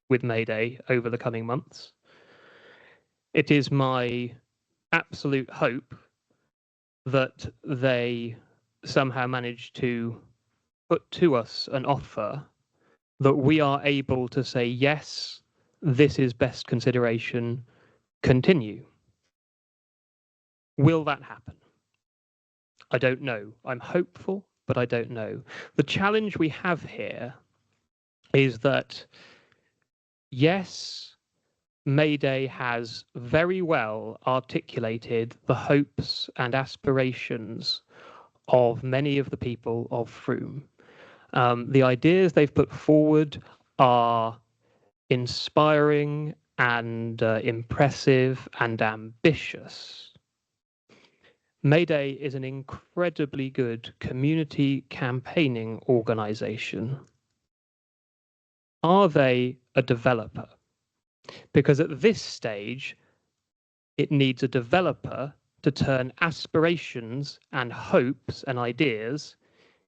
with Mayday over the coming months. It is my absolute hope that they somehow manage to put to us an offer that we are able to say, yes, this is best consideration, continue. Will that happen? I don't know. I'm hopeful, but I don't know. The challenge we have here is that, yes, Mayday has very well articulated the hopes and aspirations of many of the people of Frome. The ideas they've put forward are inspiring and impressive and ambitious. Mayday is an incredibly good community campaigning organisation. Are they a developer? Because at this stage, it needs a developer to turn aspirations and hopes and ideas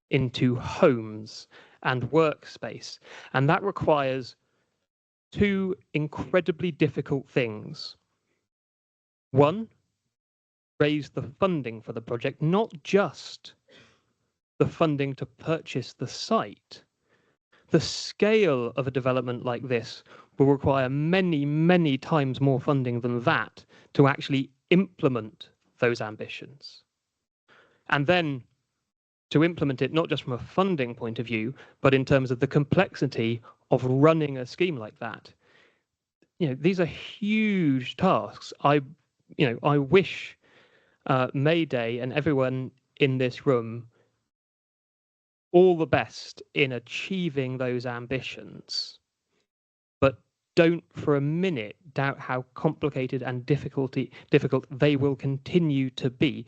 into homes and workspace. And that requires two incredibly difficult things. One, raise the funding for the project, not just the funding to purchase the site. The scale of a development like this will require many, many times more funding than that to actually implement those ambitions. And then to implement it, not just from a funding point of view, but in terms of the complexity of running a scheme like that. These are huge tasks. I wish Mayday and everyone in this room all the best in achieving those ambitions, but don't for a minute doubt how complicated and difficult they will continue to be.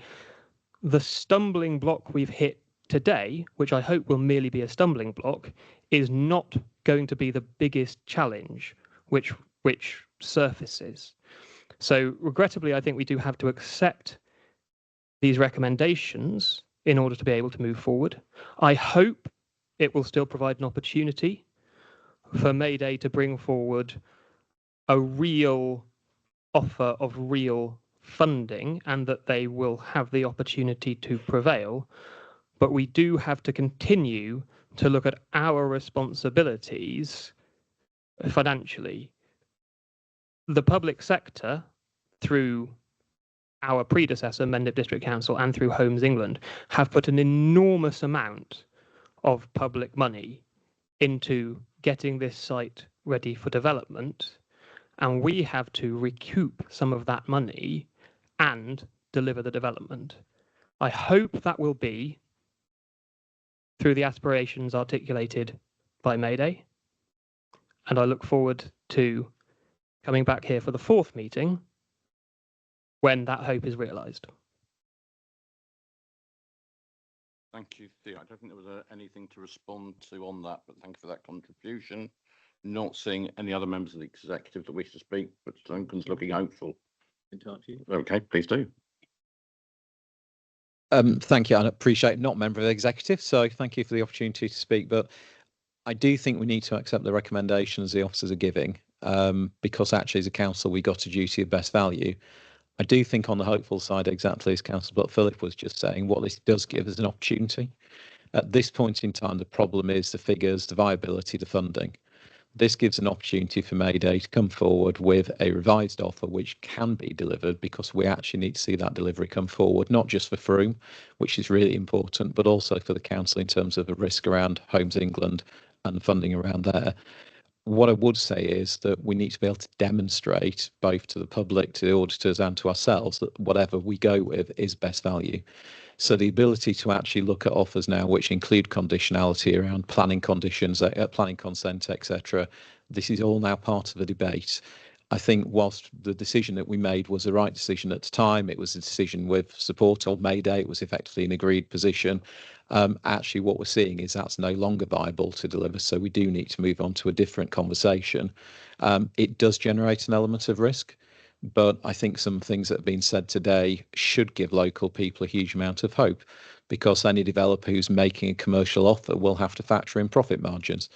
The stumbling block we've hit today, which I hope will merely be a stumbling block, is not going to be the biggest challenge which surfaces. So regrettably, I think we do have to accept these recommendations in order to be able to move forward. I hope it will still provide an opportunity for Mayday to bring forward a real offer of real funding and that they will have the opportunity to prevail. But we do have to continue to look at our responsibilities financially. The public sector, through our predecessor, Mendip District Council, and through Homes England, have put an enormous amount of public money into getting this site ready for development, and we have to recoup some of that money and deliver the development. I hope that will be through the aspirations articulated by Mayday, and I look forward to coming back here for the fourth meeting when that hope is realised. Thank you, Theo. I don't think there was anything to respond to on that, but thank you for that contribution. Not seeing any other members of the executive that wish to speak, but Duncan's looking hopeful. Okay, please do. Thank you. I appreciate not a member of the executive, so thank you for the opportunity to speak. But I do think we need to accept the recommendations the officers are giving, because actually as a council, we got a duty of best value. I do think on the hopeful side, exactly as Councillor Philip was just saying, what this does give is an opportunity. At this point in time, the problem is the figures, the viability, the funding. This gives an opportunity for Mayday to come forward with a revised offer which can be delivered, because we actually need to see that delivery come forward, not just for Frome, which is really important, but also for the council in terms of the risk around Homes England and the funding around there. What I would say is that we need to be able to demonstrate both to the public, to the auditors and to ourselves that whatever we go with is best value. So the ability to actually look at offers now which include conditionality around planning conditions, planning consent, etc. This is all now part of the debate. I think whilst the decision that we made was the right decision at the time, it was a decision with support of Mayday, it was effectively an agreed position. Actually, what we're seeing is that's no longer viable to deliver, so we do need to move on to a different conversation. It does generate an element of risk, but I think some things that have been said today should give local people a huge amount of hope, because any developer who's making a commercial offer will have to factor in profit margins.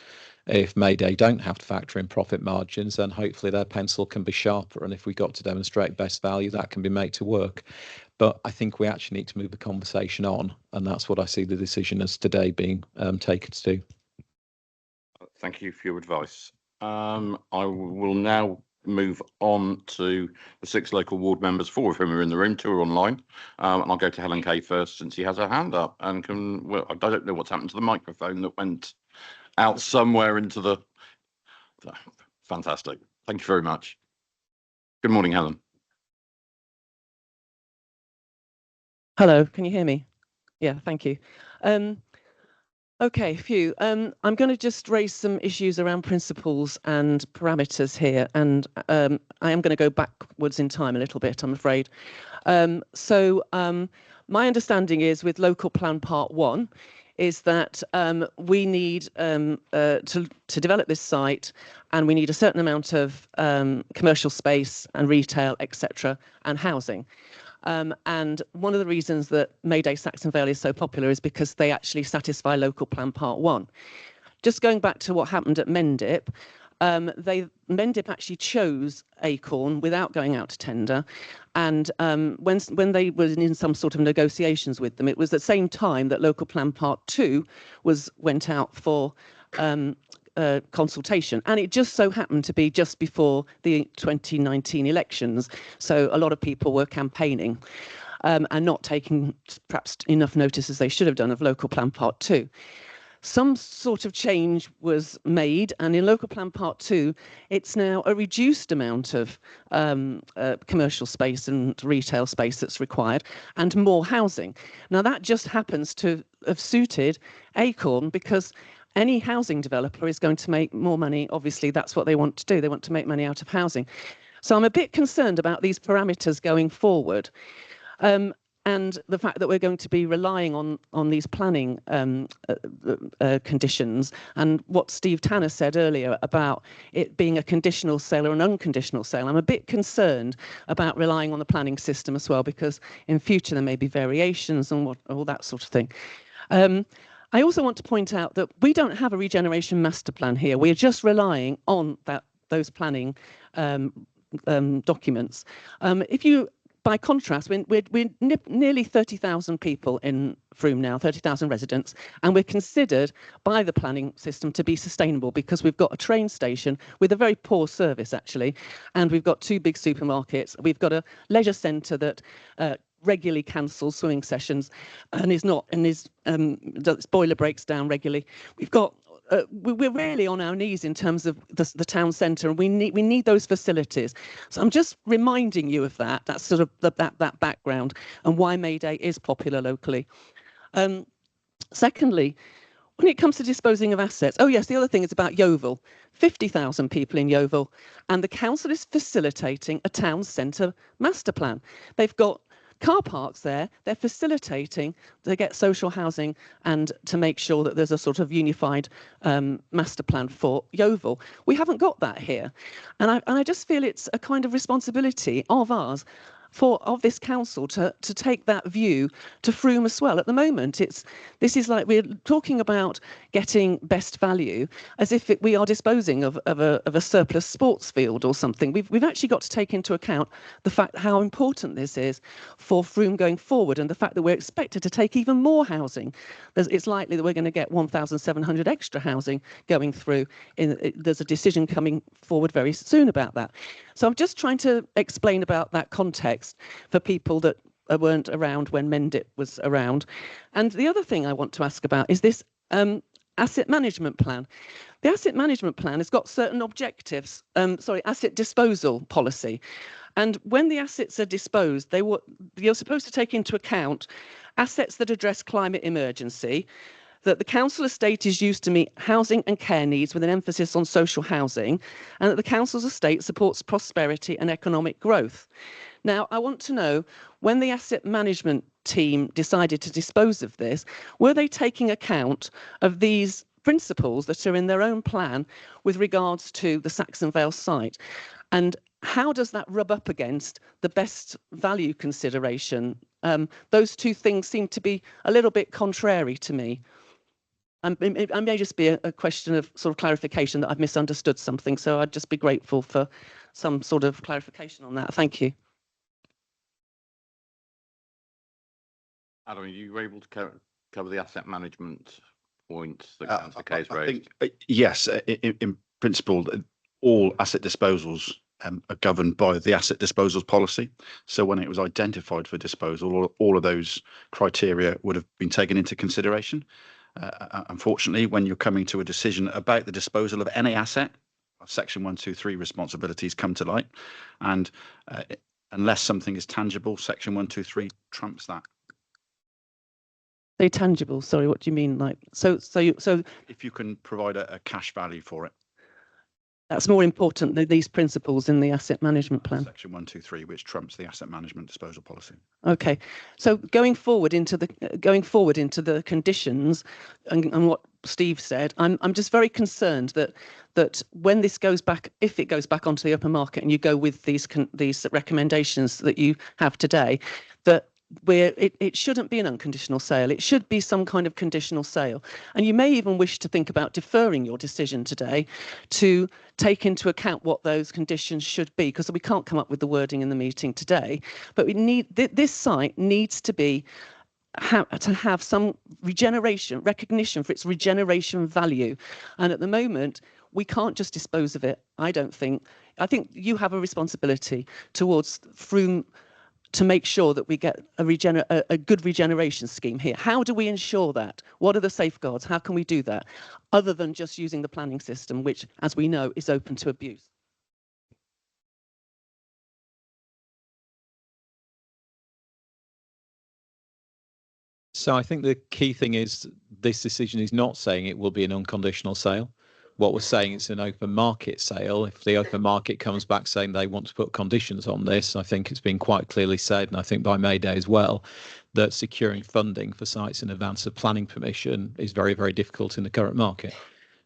If Mayday don't have to factor in profit margins, then hopefully their pencil can be sharper, and if we got to demonstrate best value, that can be made to work. But I think we actually need to move the conversation on, and that's what I see the decision as today being taken to do. Thank you for your advice. I will now move on to the 6 local ward members, 4 of whom are in the room, 2 are online. And I'll go to Helen Kay first, since she has her hand up and I don't know what's happened to the microphone that went out somewhere into the... Fantastic. Thank you very much. Good morning, Helen. Hello, can you hear me? Yeah, thank you. Okay, phew. I'm going to just raise some issues around principles and parameters here, and I am going to go backwards in time a little bit, I'm afraid. My understanding is with Local Plan Part 1 is that we need to develop this site, and we need a certain amount of commercial space and retail, etc., and housing. And one of the reasons that Mayday Saxon Vale is so popular is because they actually satisfy Local Plan Part 1. Just going back to what happened at Mendip, Mendip actually chose Acorn without going out to tender, and when they were in some sort of negotiations with them, it was the same time that Local Plan Part 2 went out for consultation, and it just so happened to be just before the 2019 elections, so a lot of people were campaigning and not taking perhaps enough notice as they should have done of Local Plan Part 2. Some sort of change was made, and in Local Plan Part 2, it's now a reduced amount of commercial space and retail space that's required, and more housing. Now, that just happens to have suited Acorn, because any housing developer is going to make more money. Obviously, that's what they want to do. They want to make money out of housing. So I'm a bit concerned about these parameters going forward. And the fact that we're going to be relying on these planning conditions, and what Steve Tanner said earlier about it being a conditional sale or an unconditional sale. I'm a bit concerned about relying on the planning system as well, because in future there may be variations and all that sort of thing. I also want to point out that we don't have a regeneration master plan here. We're just relying on those planning documents. By contrast, we're nearly 30,000 people in Frome now, 30,000 residents, and we're considered by the planning system to be sustainable because we've got a train station with a very poor service, actually, and we've got 2 big supermarkets. We've got a leisure centre that regularly cancels swimming sessions and its boiler breaks down regularly. We've got we're really on our knees in terms of the town centre, and we need those facilities. So I'm just reminding you of that. That's sort of that background and why Mayday is popular locally. Secondly, when it comes to disposing of assets, oh yes, the other thing is about Yeovil. 50,000 people in Yeovil, and the council is facilitating a town centre master plan. They've got car parks there, they're facilitating to get social housing and to make sure that there's a sort of unified master plan for Yeovil. We haven't got that here. And I just feel it's a kind of responsibility of ours, of this council, to take that view to Frome as well. At the moment, this is like we're talking about getting best value as if we are disposing of a surplus sports field or something. We've actually got to take into account the fact how important this is for Frome going forward, and the fact that we're expected to take even more housing. It's likely that we're going to get 1,700 extra housing going through. There's a decision coming forward very soon about that. So I'm just trying to explain about that context for people that weren't around when Mendip was around. And the other thing I want to ask about is this asset management plan. The asset management plan has got certain objectives, asset disposal policy. And when the assets are disposed, you're supposed to take into account assets that address climate emergency, that the council estate is used to meet housing and care needs with an emphasis on social housing, and that the council's estate supports prosperity and economic growth. Now, I want to know, when the asset management team decided to dispose of this, were they taking account of these principles that are in their own plan with regards to the Saxon Vale site? And how does that rub up against the best value consideration? Those two things seem to be a little bit contrary to me. It may just be a question of sort of clarification that I've misunderstood something, so I'd just be grateful for some sort of clarification on that. Thank you. Adam, are you able to cover the asset management point that Councillor Kay's raised? I think, yes, in principle, all asset disposals are governed by the asset disposals policy. So when it was identified for disposal, all of those criteria would have been taken into consideration. Unfortunately, when you're coming to a decision about the disposal of any asset, Section 123 responsibilities come to light, and unless something is tangible, Section 123 trumps that. They're tangible. Sorry, what do you mean? Like, so If you can provide a cash value for it. that's more important than these principles in the asset management plan. Section 123, which trumps the asset management disposal policy. Okay, so going forward into the conditions and what Steve said, I'm just very concerned that when this goes back, if it goes back onto the open market and you go with these recommendations that you have today, that it shouldn't be an unconditional sale. It should be some kind of conditional sale. And you may even wish to think about deferring your decision today to take into account what those conditions should be, because we can't come up with the wording in the meeting today. But we need this site needs to be to have some recognition for its regeneration value. And at the moment, we can't just dispose of it. I think you have a responsibility towards Frome to make sure that we get a good regeneration scheme here. How do we ensure that? What are the safeguards? How can we do that? Other than just using the planning system, which, as we know, is open to abuse. So I think the key thing is this decision is not saying it will be an unconditional sale. What we're saying is an open market sale. If the open market comes back saying they want to put conditions on this, I think it's been quite clearly said, and I think by May Day as well, that securing funding for sites in advance of planning permission is very, very difficult in the current market.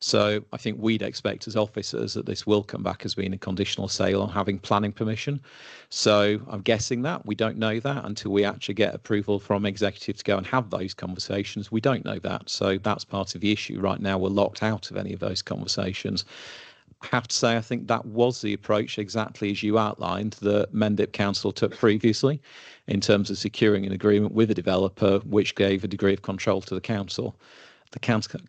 So I think we'd expect as officers that this will come back as being a conditional sale on having planning permission. So I'm guessing that we don't know that until we actually get approval from executive to go and have those conversations. We don't know that. So that's part of the issue. Right now, we're locked out of any of those conversations. I have to say, I think that was the approach exactly as you outlined that Mendip Council took previously in terms of securing an agreement with a developer, which gave a degree of control to the council. The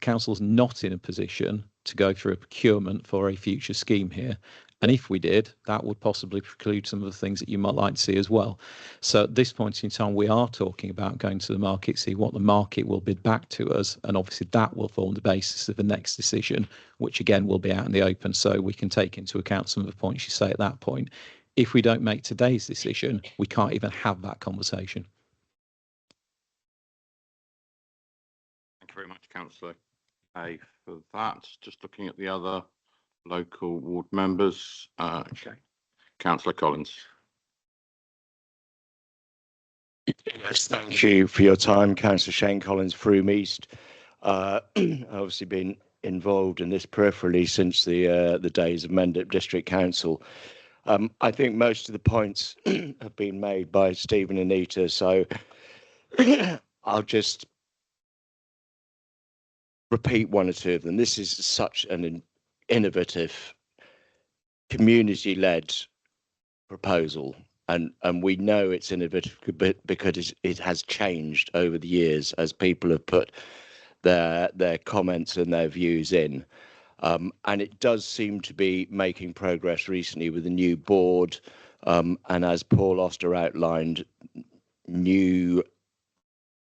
council's not in a position to go through a procurement for a future scheme here. And if we did, that would possibly preclude some of the things that you might like to see as well. So at this point in time, we are talking about going to the market, see what the market will bid back to us. And obviously that will form the basis of the next decision, which again will be out in the open. So we can take into account some of the points you say at that point. If we don't make today's decision, we can't even have that conversation. Thank you very much, Councillor A, for that. Just looking at the other local ward members. Okay. Councillor Collins. Yes, thank you for your time, Councillor Shane Collins, Frome East. Obviously been involved in this peripherally since the days of Mendip District Council. I think most of the points have been made by Stephen and Anita, so I'll just repeat one or two of them. This is such an innovative, community-led proposal, and we know it's innovative because it has changed over the years as people have put their comments and their views in. And it does seem to be making progress recently with the new board, and as Paul Oster outlined, new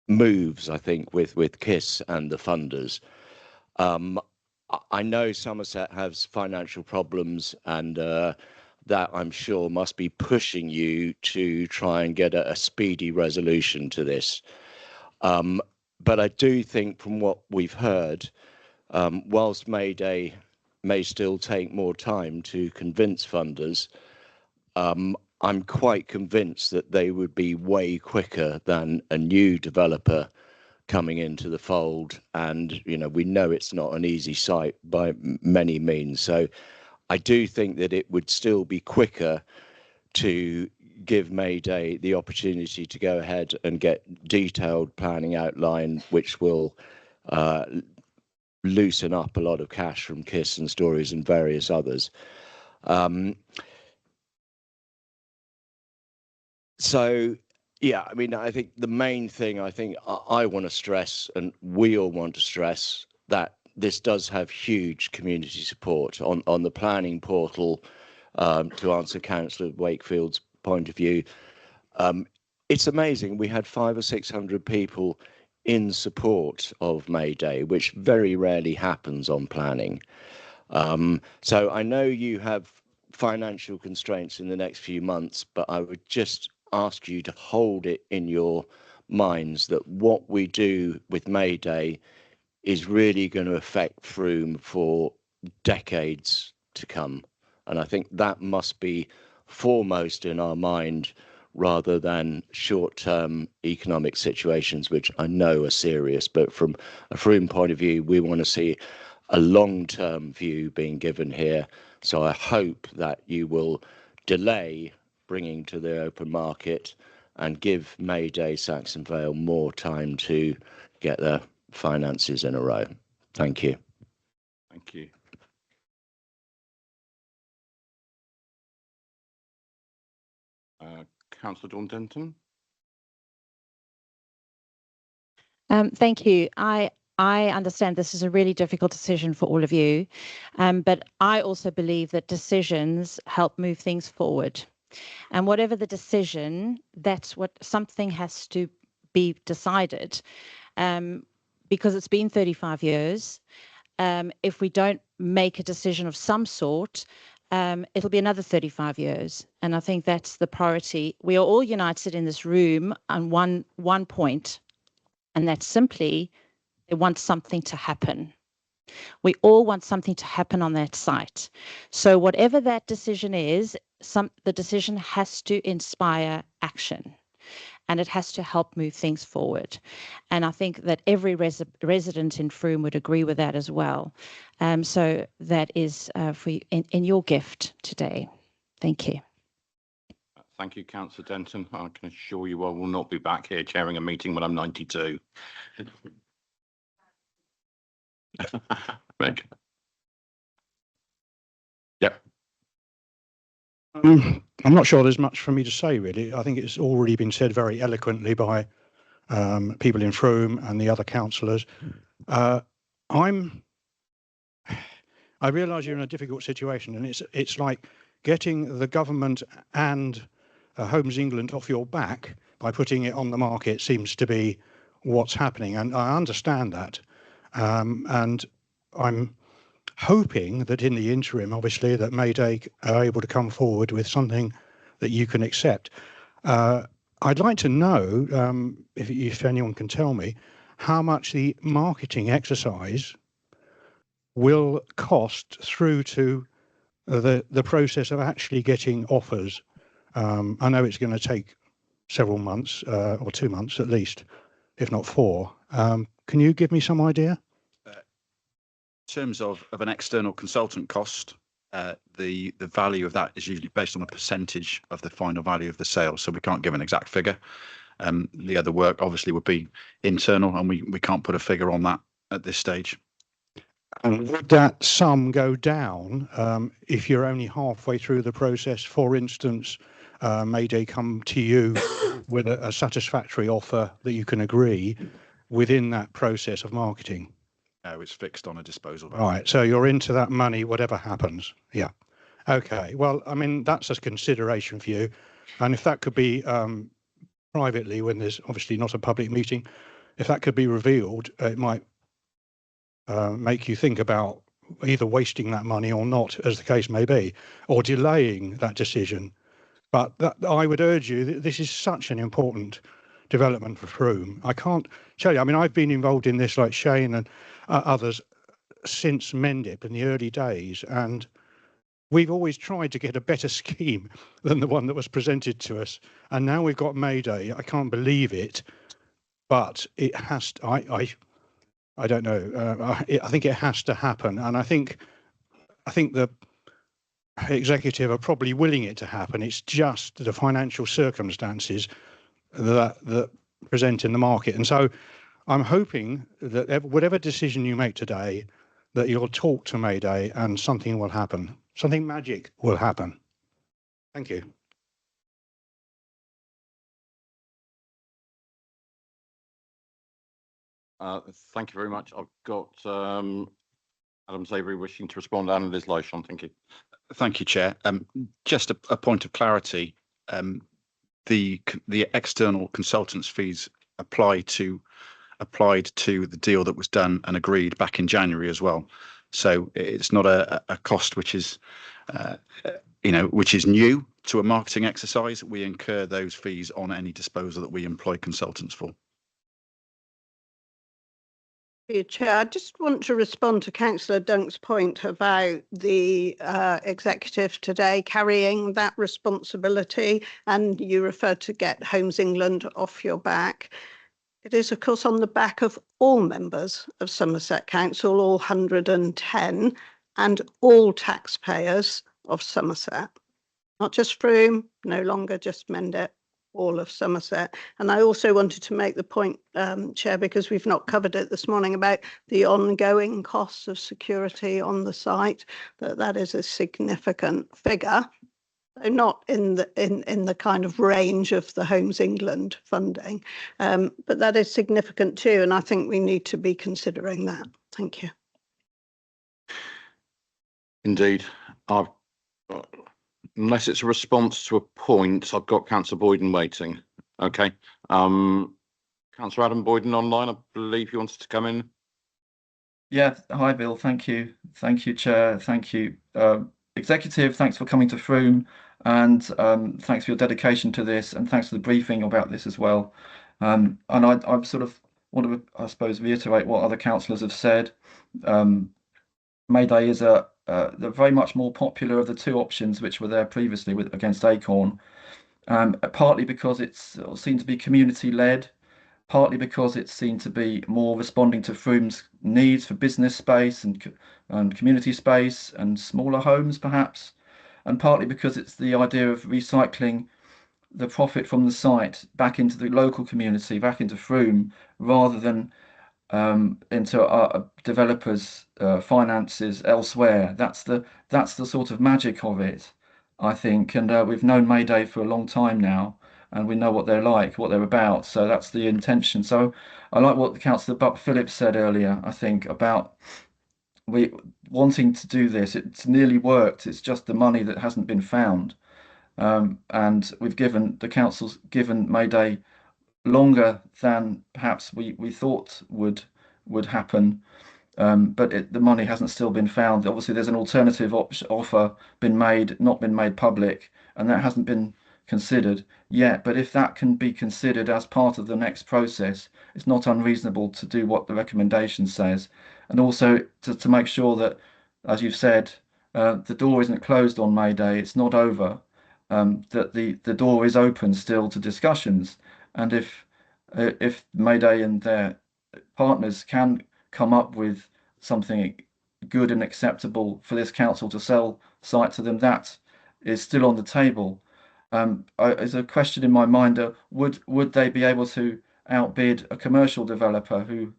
moves, I think, with KISS and the funders. I know Somerset has financial problems, and that I'm sure must be pushing you to try and get a speedy resolution to this. But I do think from what we've heard, whilst May Day may still take more time to convince funders, I'm quite convinced that they would be way quicker than a new developer coming into the fold. And, you know, we know it's not an easy site by many means. So I do think that it would still be quicker to give May Day the opportunity to go ahead and get detailed planning outline, which will loosen up a lot of cash from KISS and Stories and various others. So, yeah, I mean, I think the main thing I want to stress, and we all want to stress, that this does have huge community support on the planning portal. To answer Councillor Wakefield's point of view, it's amazing. We had 500 or 600 people in support of May Day, which very rarely happens on planning. So I know you have financial constraints in the next few months, but I would just ask you to hold it in your minds that what we do with Mayday is really going to affect Frome for decades to come. And I think that must be foremost in our mind rather than short-term economic situations, which I know are serious. But from a Frome point of view, we want to see a long-term view being given here. So I hope that you will delay bringing to the open market and give Mayday Saxon Vale more time to get their finances in a row. Thank you. Thank you. Councillor Dawn Denton. Thank you. I understand this is a really difficult decision for all of you, but I also believe that decisions help move things forward. And whatever the decision, that's what something has to be decided, because it's been 35 years. If we don't make a decision of some sort, it'll be another 35 years. And I think that's the priority. We are all united in this room on one point, and that's simply they want something to happen. We all want something to happen on that site. So whatever that decision is, the decision has to inspire action, and it has to help move things forward. And I think that every resident in Frome would agree with that as well. So that is for you, in your gift today. Thank you. Thank you, Councillor Denton. I can assure you I will not be back here chairing a meeting when I'm 92. Meg. Yep. I'm not sure there's much for me to say, really. I think it's already been said very eloquently by people in Frome and the other councillors. I realise you're in a difficult situation, and it's like getting the government and Homes England off your back by putting it on the market seems to be what's happening, and I understand that. And I'm hoping that in the interim, obviously, that Mayday are able to come forward with something that you can accept. I'd like to know, if anyone can tell me, how much the marketing exercise will cost through to the process of actually getting offers. I know it's going to take several months, or 2 months at least, if not 4. Can you give me some idea? In terms of an external consultant cost, the value of that is usually based on a percentage of the final value of the sale, so we can't give an exact figure. The other work obviously would be internal, and we can't put a figure on that at this stage. And would that sum go down if you're only halfway through the process? For instance, Mayday come to you with a satisfactory offer that you can agree within that process of marketing? No, it's fixed on a disposal value. Right, so you're into that money whatever happens. Yeah. Okay, well, I mean, that's a consideration for you. And if that could be privately, when there's obviously not a public meeting, if that could be revealed, it might make you think about either wasting that money or not, as the case may be, or delaying that decision. But I would urge you, this is such an important development for Frome. I can't tell you, I mean, I've been involved in this like Shane and others since Mendip in the early days, and we've always tried to get a better scheme than the one that was presented to us. And now we've got Mayday. I can't believe it, but it has to, I don't know. I think it has to happen. And I think the executive are probably willing it to happen. It's just the financial circumstances that present in the market. And so I'm hoping that whatever decision you make today, that you'll talk to Mayday and something will happen. Something magic will happen. Thank you. Thank you very much. I've got Adam Zavery wishing to respond, and Liz Lowshon. Thank you. Thank you, Chair. Just a point of clarity. The external consultants fees applied to the deal that was done and agreed back in January as well. So it's not a cost which is, which is new to a marketing exercise. We incur those fees on any disposal that we employ consultants for. Chair, I just want to respond to Councillor Dunk's point about the executive today carrying that responsibility, and you referred to get Homes England off your back. It is, of course, on the back of all members of Somerset Council, all 110, and all taxpayers of Somerset. Not just Frome, no longer just Mendip, all of Somerset. And I also wanted to make the point, Chair, because we've not covered it this morning, about the ongoing costs of security on the site, that is a significant figure. So not in the kind of range of the Homes England funding, but that is significant too, and I think we need to be considering that. Thank you. Indeed. Unless it's a response to a point, I've got Councillor Boyden waiting. Okay. Councillor Adam Boyden online, I believe he wanted to come in. Yeah, hi Bill, thank you. Thank you, Chair, thank you. Executive, thanks for coming to Frome, and thanks for your dedication to this, and thanks for the briefing about this as well. And I sort of want to, I suppose, reiterate what other councillors have said. Mayday is the very much more popular of the two options which were there previously against Acorn, partly because it's seen to be community-led, partly because it's seen to be more responding to Frome's needs for business space and community space and smaller homes perhaps, and partly because it's the idea of recycling the profit from the site back into the local community, back into Frome, rather than into developers' finances elsewhere. That's the sort of magic of it, I think. And we've known Mayday for a long time now, and we know what they're like, what they're about. So that's the intention. So I like what Councillor Buck Phillips said earlier, I think, about we wanting to do this. It's nearly worked. It's just the money that hasn't been found. And the council's given Mayday longer than perhaps we thought would happen, but the money hasn't still been found. Obviously, there's an alternative offer not been made public, and that hasn't been considered yet. But if that can be considered as part of the next process, it's not unreasonable to do what the recommendation says, and also to make sure that, as you've said, the door isn't closed on Mayday. It's not over. That the door is open still to discussions. And if Mayday and their partners can come up with something good and acceptable for this council to sell site to them, that is still on the table. There's a question in my mind: would they be able to outbid a commercial developer who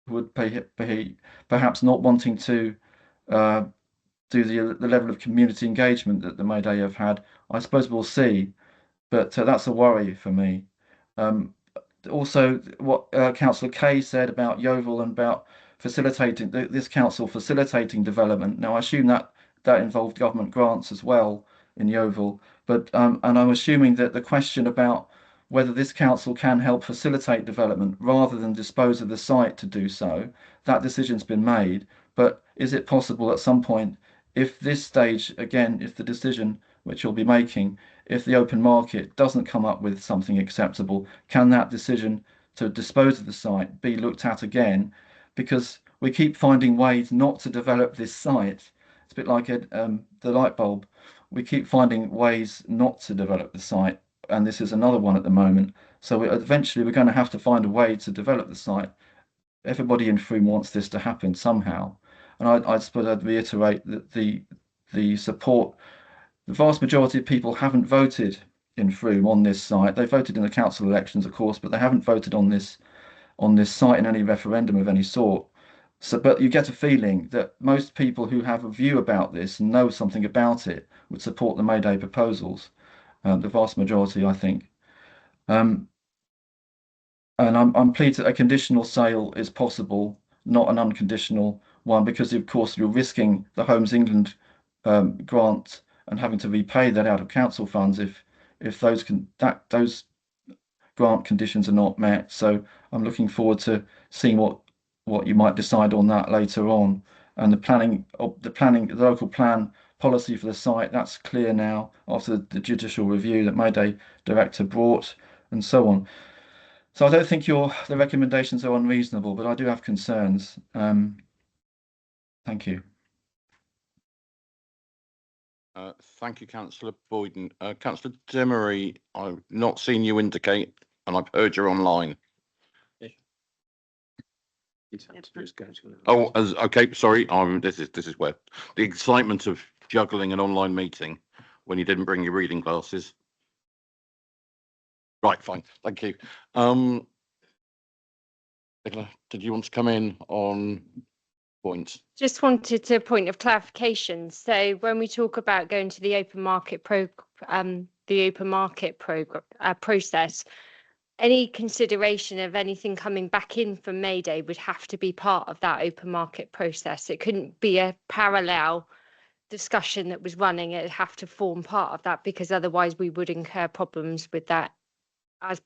would perhaps not wanting to do the level of community engagement that the Mayday have had? I suppose we'll see, but that's a worry for me. Also, what Councillor Kay said about Yeovil and about facilitating this council facilitating development. Now, I assume that involved government grants as well in Yeovil, but and I'm assuming that the question about whether this council can help facilitate development rather than dispose of the site to do so, that decision's been made. But is it possible at some point, if this stage again, if the decision which you'll be making, if the open market doesn't come up with something acceptable, can that decision to dispose of the site be looked at again? Because we keep finding ways not to develop this site. It's a bit like the light bulb. We keep finding ways not to develop the site, and this is another one at the moment. So eventually we're going to have to find a way to develop the site. Everybody in Frome wants this to happen somehow. And I suppose I'd reiterate that the support, the vast majority of people haven't voted in Frome on this site. They voted in the council elections, of course, but they haven't voted on this site in any referendum of any sort. So, but you get a feeling that most people who have a view about this and know something about it would support the Mayday proposals. The vast majority, I think. And I'm pleased that a conditional sale is possible, not an unconditional one, because of course you're risking the Homes England grant and having to repay that out of council funds if those grant conditions are not met. So I'm looking forward to seeing what you might decide on that later on. and the local plan policy for the site, that's clear now after the judicial review that Mayday Director brought, and so on. So I don't think the recommendations are unreasonable, but I do have concerns. Thank you. Thank you, Councillor Boyden. Councillor Demery, I've not seen you indicate, and I've heard you're online. Oh, okay. Sorry. This is where the excitement of juggling an online meeting when you didn't bring your reading glasses. Right. Fine. Thank you. Nicola, did you want to come in on points? Just wanted a point of clarification. So when we talk about going to the open market process, any consideration of anything coming back in from Mayday would have to be part of that open market process. It couldn't be a parallel discussion that was running. It'd have to form part of that, because otherwise we would incur problems with that, as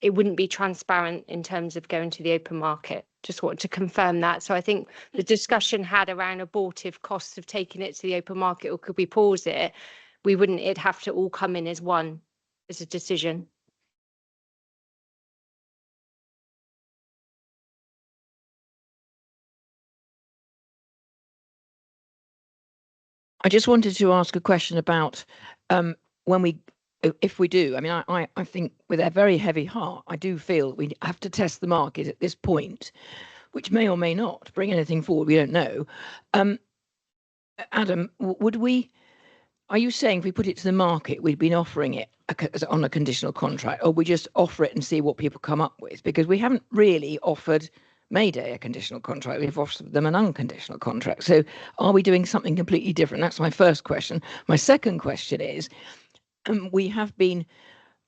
it wouldn't be transparent in terms of going to the open market. Just wanted to confirm that. So I think the discussion had around abortive costs of taking it to the open market, or could we pause it? It'd have to all come in as a decision. I just wanted to ask a question about if we do. I mean, I think with a very heavy heart, I do feel we have to test the market at this point, which may or may not bring anything forward. We don't know. Adam, are you saying if we put it to the market, we'd been offering it on a conditional contract, or we just offer it and see what people come up with? Because we haven't really offered Mayday a conditional contract. We've offered them an unconditional contract. So are we doing something completely different? That's my first question. My second question is, we have been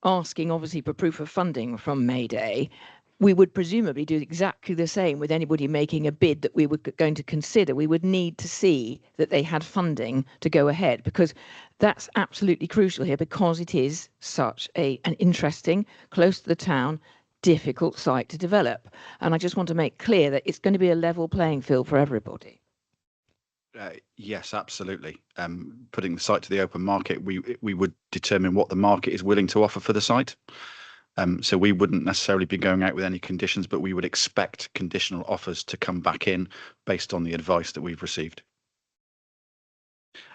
asking, obviously, for proof of funding from Mayday. We would presumably do exactly the same with anybody making a bid that we were going to consider. We would need to see that they had funding to go ahead, because that's absolutely crucial here, because it is such an interesting, close to the town, difficult site to develop. And I just want to make clear that it's going to be a level playing field for everybody. Yes, absolutely. Putting the site to the open market, we would determine what the market is willing to offer for the site. So we wouldn't necessarily be going out with any conditions, but we would expect conditional offers to come back in based on the advice that we've received.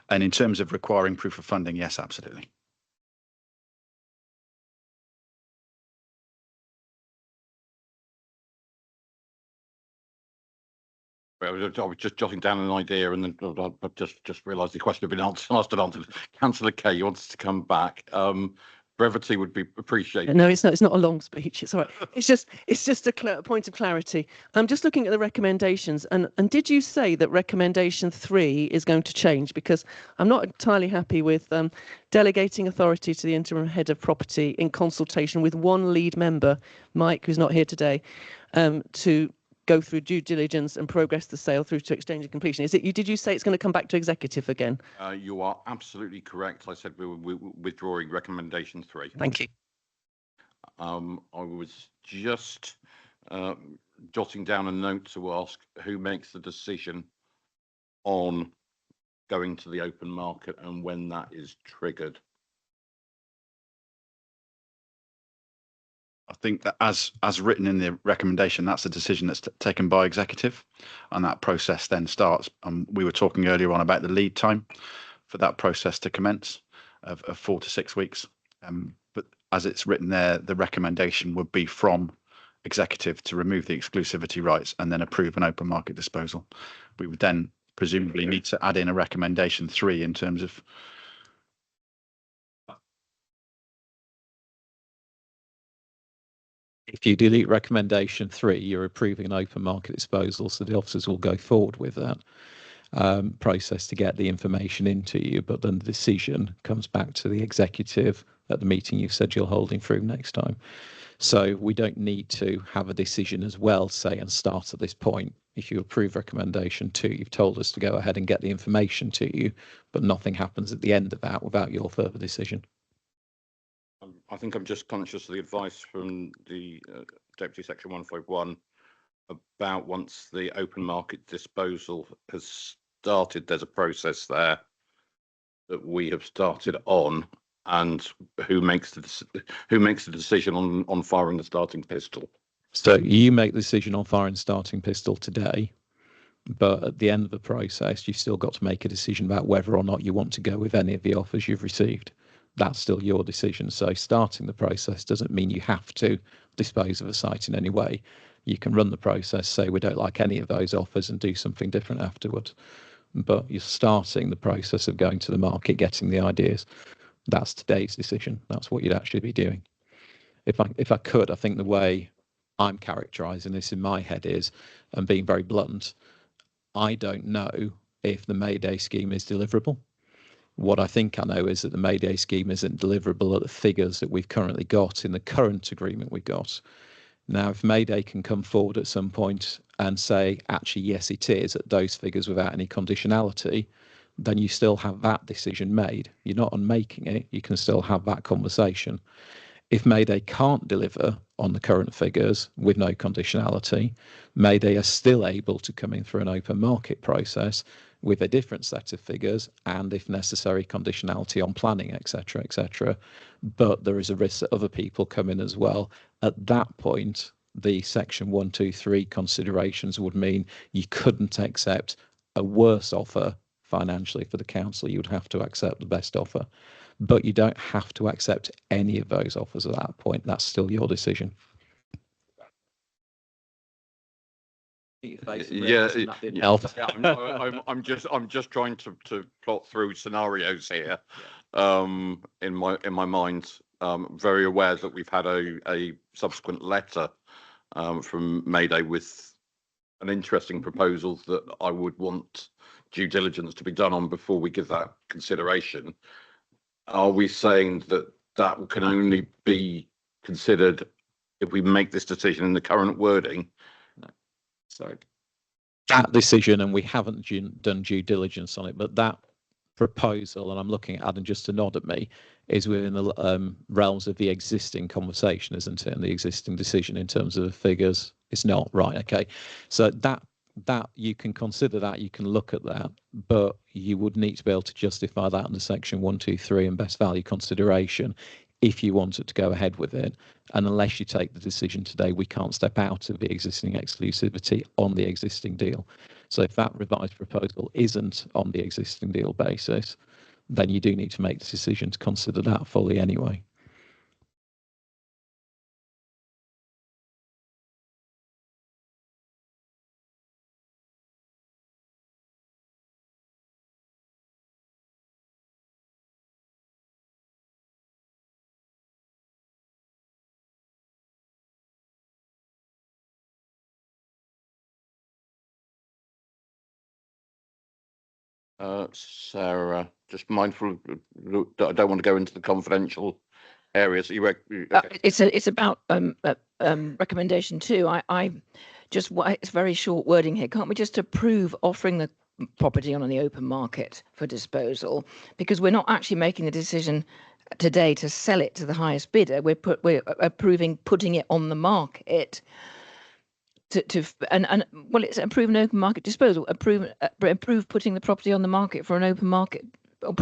And in terms of requiring proof of funding, yes, absolutely. I was just jotting down an idea, and then I just realised the question had been asked and answered. Councillor Kay, you wanted to come back. Brevity would be appreciated. No, it's not. It's not a long speech. It's all right. It's just a point of clarity. I'm just looking at the recommendations, and did you say that recommendation 3 is going to change? Because I'm not entirely happy with delegating authority to the interim head of property in consultation with one lead member, Mike, who's not here today, to go through due diligence and progress the sale through to exchange and completion. Did you say it's going to come back to executive again? You are absolutely correct. I said we were withdrawing recommendation 3. Thank you. I was just jotting down a note to ask who makes the decision on going to the open market and when that is triggered. I think that as written in the recommendation, that's a decision that's taken by executive, and that process then starts. We were talking earlier on about the lead time for that process to commence of 4 to 6 weeks. But as it's written there, the recommendation would be from executive to remove the exclusivity rights and then approve an open market disposal. We would then presumably need to add in a recommendation 3 in terms of if you delete recommendation 3, you're approving an open market disposal, so the officers will go forward with that process to get the information into you, but then the decision comes back to the executive at the meeting you've said you're holding through next time. So we don't need to have a decision as well, say, and start at this point. If you approve recommendation 2, you've told us to go ahead and get the information to you, but nothing happens at the end of that without your further decision. I think I'm just conscious of the advice from the Deputy Section 151 about once the open market disposal has started, there's a process there that we have started on, and who makes the decision on firing the starting pistol? So you make the decision on firing the starting pistol today, but at the end of the process, you've still got to make a decision about whether or not you want to go with any of the offers you've received. That's still your decision. So starting the process doesn't mean you have to dispose of a site in any way. You can run the process, say we don't like any of those offers, and do something different afterwards. But you're starting the process of going to the market, getting the ideas. That's today's decision. That's what you'd actually be doing. If I could, I think the way I'm characterising this in my head is, and being very blunt, I don't know if the Mayday scheme is deliverable. What I think I know is that the Mayday scheme isn't deliverable at the figures that we've currently got in the current agreement we've got. Now, if Mayday can come forward at some point and say, actually, yes, it is at those figures without any conditionality, then you still have that decision made. You're not unmaking it. You can still have that conversation. If Mayday can't deliver on the current figures with no conditionality, Mayday are still able to come in through an open market process with a different set of figures and, if necessary, conditionality on planning, etc., etc. But there is a risk that other people come in as well. At that point, the Section 123 considerations would mean you couldn't accept a worse offer financially for the council. You would have to accept the best offer. But you don't have to accept any of those offers at that point. That's still your decision. Yeah, I'm just trying to plot through scenarios here. In my mind, very aware that we've had a subsequent letter from Mayday with an interesting proposal that I would want due diligence to be done on before we give that consideration. Are we saying that can only be considered if we make this decision in the current wording? No. Sorry. That decision, and we haven't done due diligence on it, but that proposal, and I'm looking at Adam just to nod at me, is within the realms of the existing conversation, isn't it? And the existing decision in terms of the figures. It's not, right? Okay. So that you can consider that, you can look at that, but you would need to be able to justify that under Section 123 and best value consideration if you wanted to go ahead with it. And unless you take the decision today, we can't step out of the existing exclusivity on the existing deal. So if that revised proposal isn't on the existing deal basis, then you do need to make the decision to consider that fully anyway. Sarah, just mindful that I don't want to go into the confidential areas. It's about recommendation 2. I just, it's very short wording here. Can't we just approve offering the property on the open market for disposal? Because we're not actually making the decision today to sell it to the highest bidder. We're approving putting it on the market. Well, it's approve an open market disposal. Approve putting the property on the market for an open market, or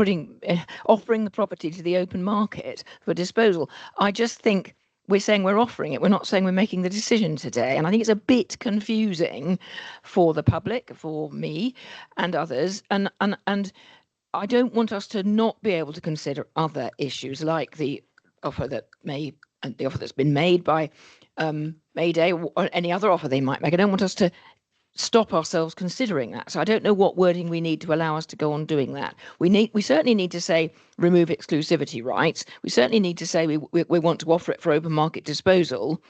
offering the property to the open market for disposal. I just think we're saying we're offering it. We're not saying we're making the decision today. And I think it's a bit confusing for the public, for me and others. And I don't want us to not be able to consider other issues like the offer that's been made by Mayday, or any other offer they might make. I don't want us to stop ourselves considering that. So I don't know what wording we need to allow us to go on doing that. We certainly need to say remove exclusivity rights. We certainly need to say we want to offer it for open market disposal.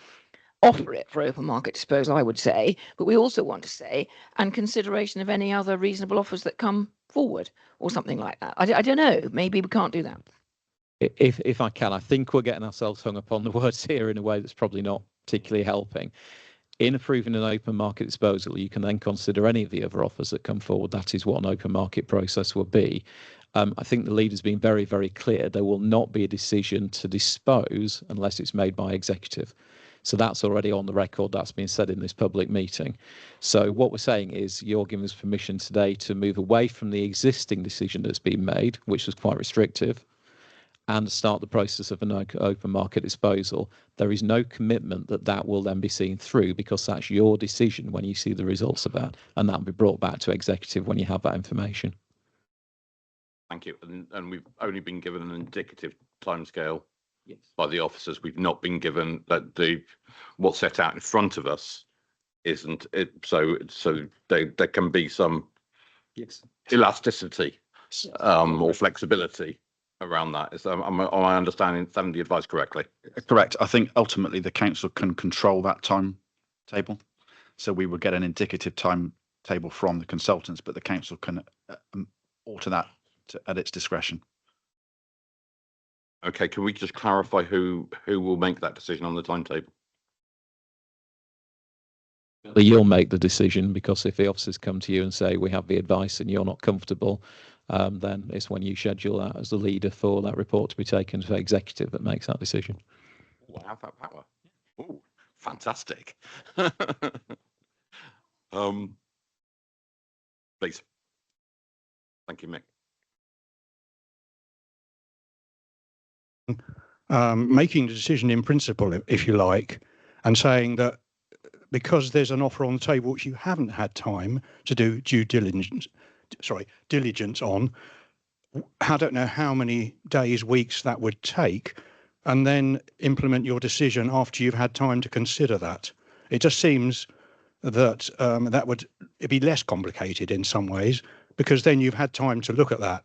Offer it for open market disposal, I would say. But we also want to say, and consideration of any other reasonable offers that come forward, or something like that. I don't know. Maybe we can't do that. If I can, I think we're getting ourselves hung up on the words here in a way that's probably not particularly helping. In approving an open market disposal, you can then consider any of the other offers that come forward. That is what an open market process will be. I think the leader's been very, very clear. There will not be a decision to dispose unless it's made by executive. So that's already on the record. That's been said in this public meeting. So what we're saying is you're giving us permission today to move away from the existing decision that's been made, which was quite restrictive, and start the process of an open market disposal. There is no commitment that that will then be seen through, because that's your decision when you see the results of that, and that will be brought back to executive when you have that information. Thank you. And we've only been given an indicative timescale by the officers. We've not been given that what's set out in front of us isn't it. So there can be some elasticity or flexibility around that. Am I understanding the advice correctly? Correct. I think ultimately the council can control that timetable. So we would get an indicative timetable from the consultants, but the council can alter that at its discretion. Okay, can we just clarify who will make that decision on the timetable? You'll make the decision, because if the officers come to you and say we have the advice and you're not comfortable, then it's when you schedule that as the leader for that report to be taken to the executive that makes that decision. We'll have that power. Oh, fantastic. Please. Thank you, Mick. Making the decision in principle, if you like, and saying that because there's an offer on the table which you haven't had time to do diligence on, I don't know how many days, weeks that would take, and then implement your decision after you've had time to consider that. It just seems that that would be less complicated in some ways, because then you've had time to look at that.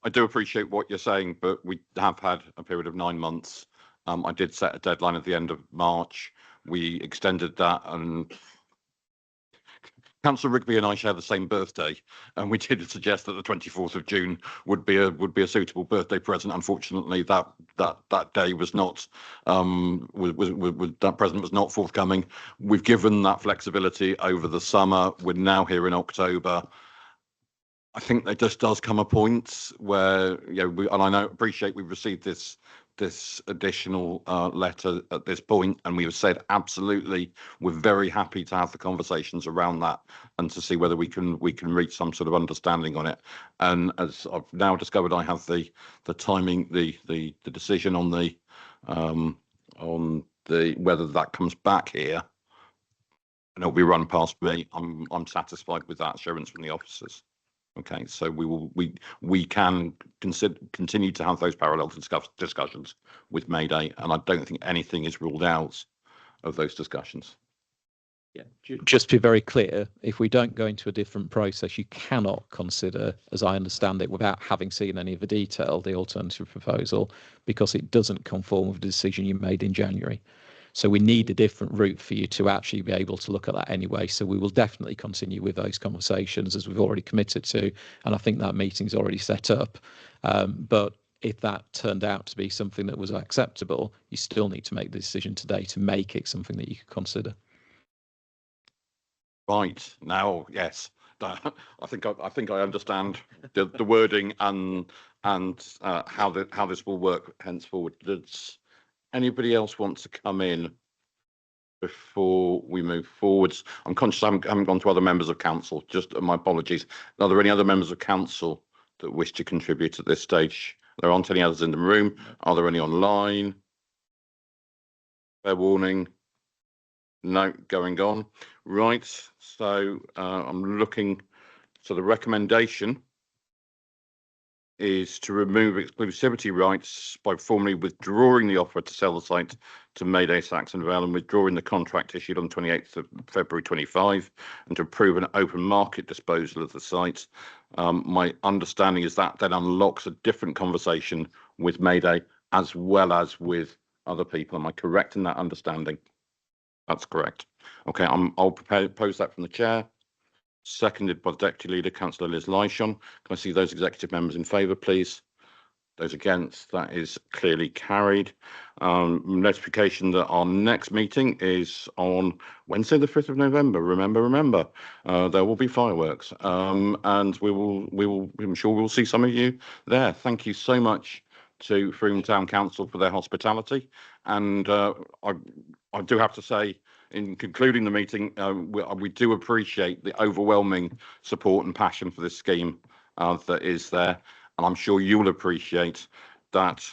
I do appreciate what you're saying, but we have had a period of 9 months. I did set a deadline at the end of March. We extended that, and Councillor Rigby and I share the same birthday, and we did suggest that the 24th of June would be a suitable birthday present. Unfortunately, that day was not that present was not forthcoming. We've given that flexibility over the summer. We're now here in October. I think there just does come a point where, and I appreciate we've received this additional letter at this point, and we have said absolutely we're very happy to have the conversations around that and to see whether we can reach some sort of understanding on it. And as I've now discovered, I have the timing, the decision on the whether that comes back here, and it'll be run past me. I'm satisfied with that assurance from the officers. Okay, so we can continue to have those parallel discussions with Mayday, and I don't think anything is ruled out of those discussions. Yeah, just to be very clear, if we don't go into a different process, you cannot consider, as I understand it, without having seen any of the detail, the alternative proposal, because it doesn't conform with the decision you made in January. So we need a different route for you to actually be able to look at that anyway. So we will definitely continue with those conversations, as we've already committed to. And I think that meeting's already set up. But if that turned out to be something that was acceptable, you still need to make the decision today to make it something that you could consider. Right, now, yes. I think I understand the wording and how this will work henceforward. Does anybody else want to come in before we move forwards? I'm conscious I haven't gone to other members of council. Just my apologies. Are there any other members of council that wish to contribute at this stage? There aren't any others in the room. Are there any online? Fair warning. No, going on. Right. So I'm looking. So the recommendation is to remove exclusivity rights by formally withdrawing the offer to sell the site to Mayday Saxon Vale and withdrawing the contract issued on 28th of February 25, and to approve an open market disposal of the site. My understanding is that then unlocks a different conversation with Mayday as well as with other people. Am I correct in that understanding? That's correct. Okay, I'll propose that from the chair. Seconded by the Deputy Leader, Councillor Liz Lyshon. Can I see those executive members in favour, please? Those against? That is clearly carried. Notification that our next meeting is on Wednesday, the 5th of November. Remember, there will be fireworks, and I'm sure we'll see some of you there. Thank you so much to Frome Town Council for their hospitality. And I do have to say, in concluding the meeting, we do appreciate the overwhelming support and passion for this scheme that is there. And I'm sure you'll appreciate that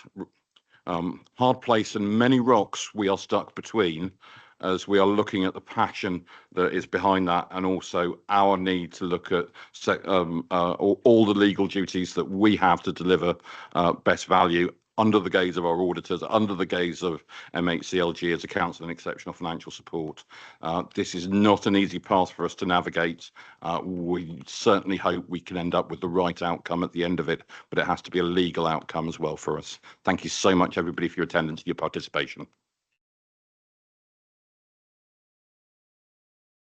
hard place and many rocks we are stuck between as we are looking at the passion that is behind that, and also our need to look at all the legal duties that we have to deliver best value under the gaze of our auditors, under the gaze of MHCLG as a council and exceptional financial support. This is not an easy path for us to navigate. We certainly hope we can end up with the right outcome at the end of it, but it has to be a legal outcome as well for us. Thank you so much, everybody, for your attendance and your participation.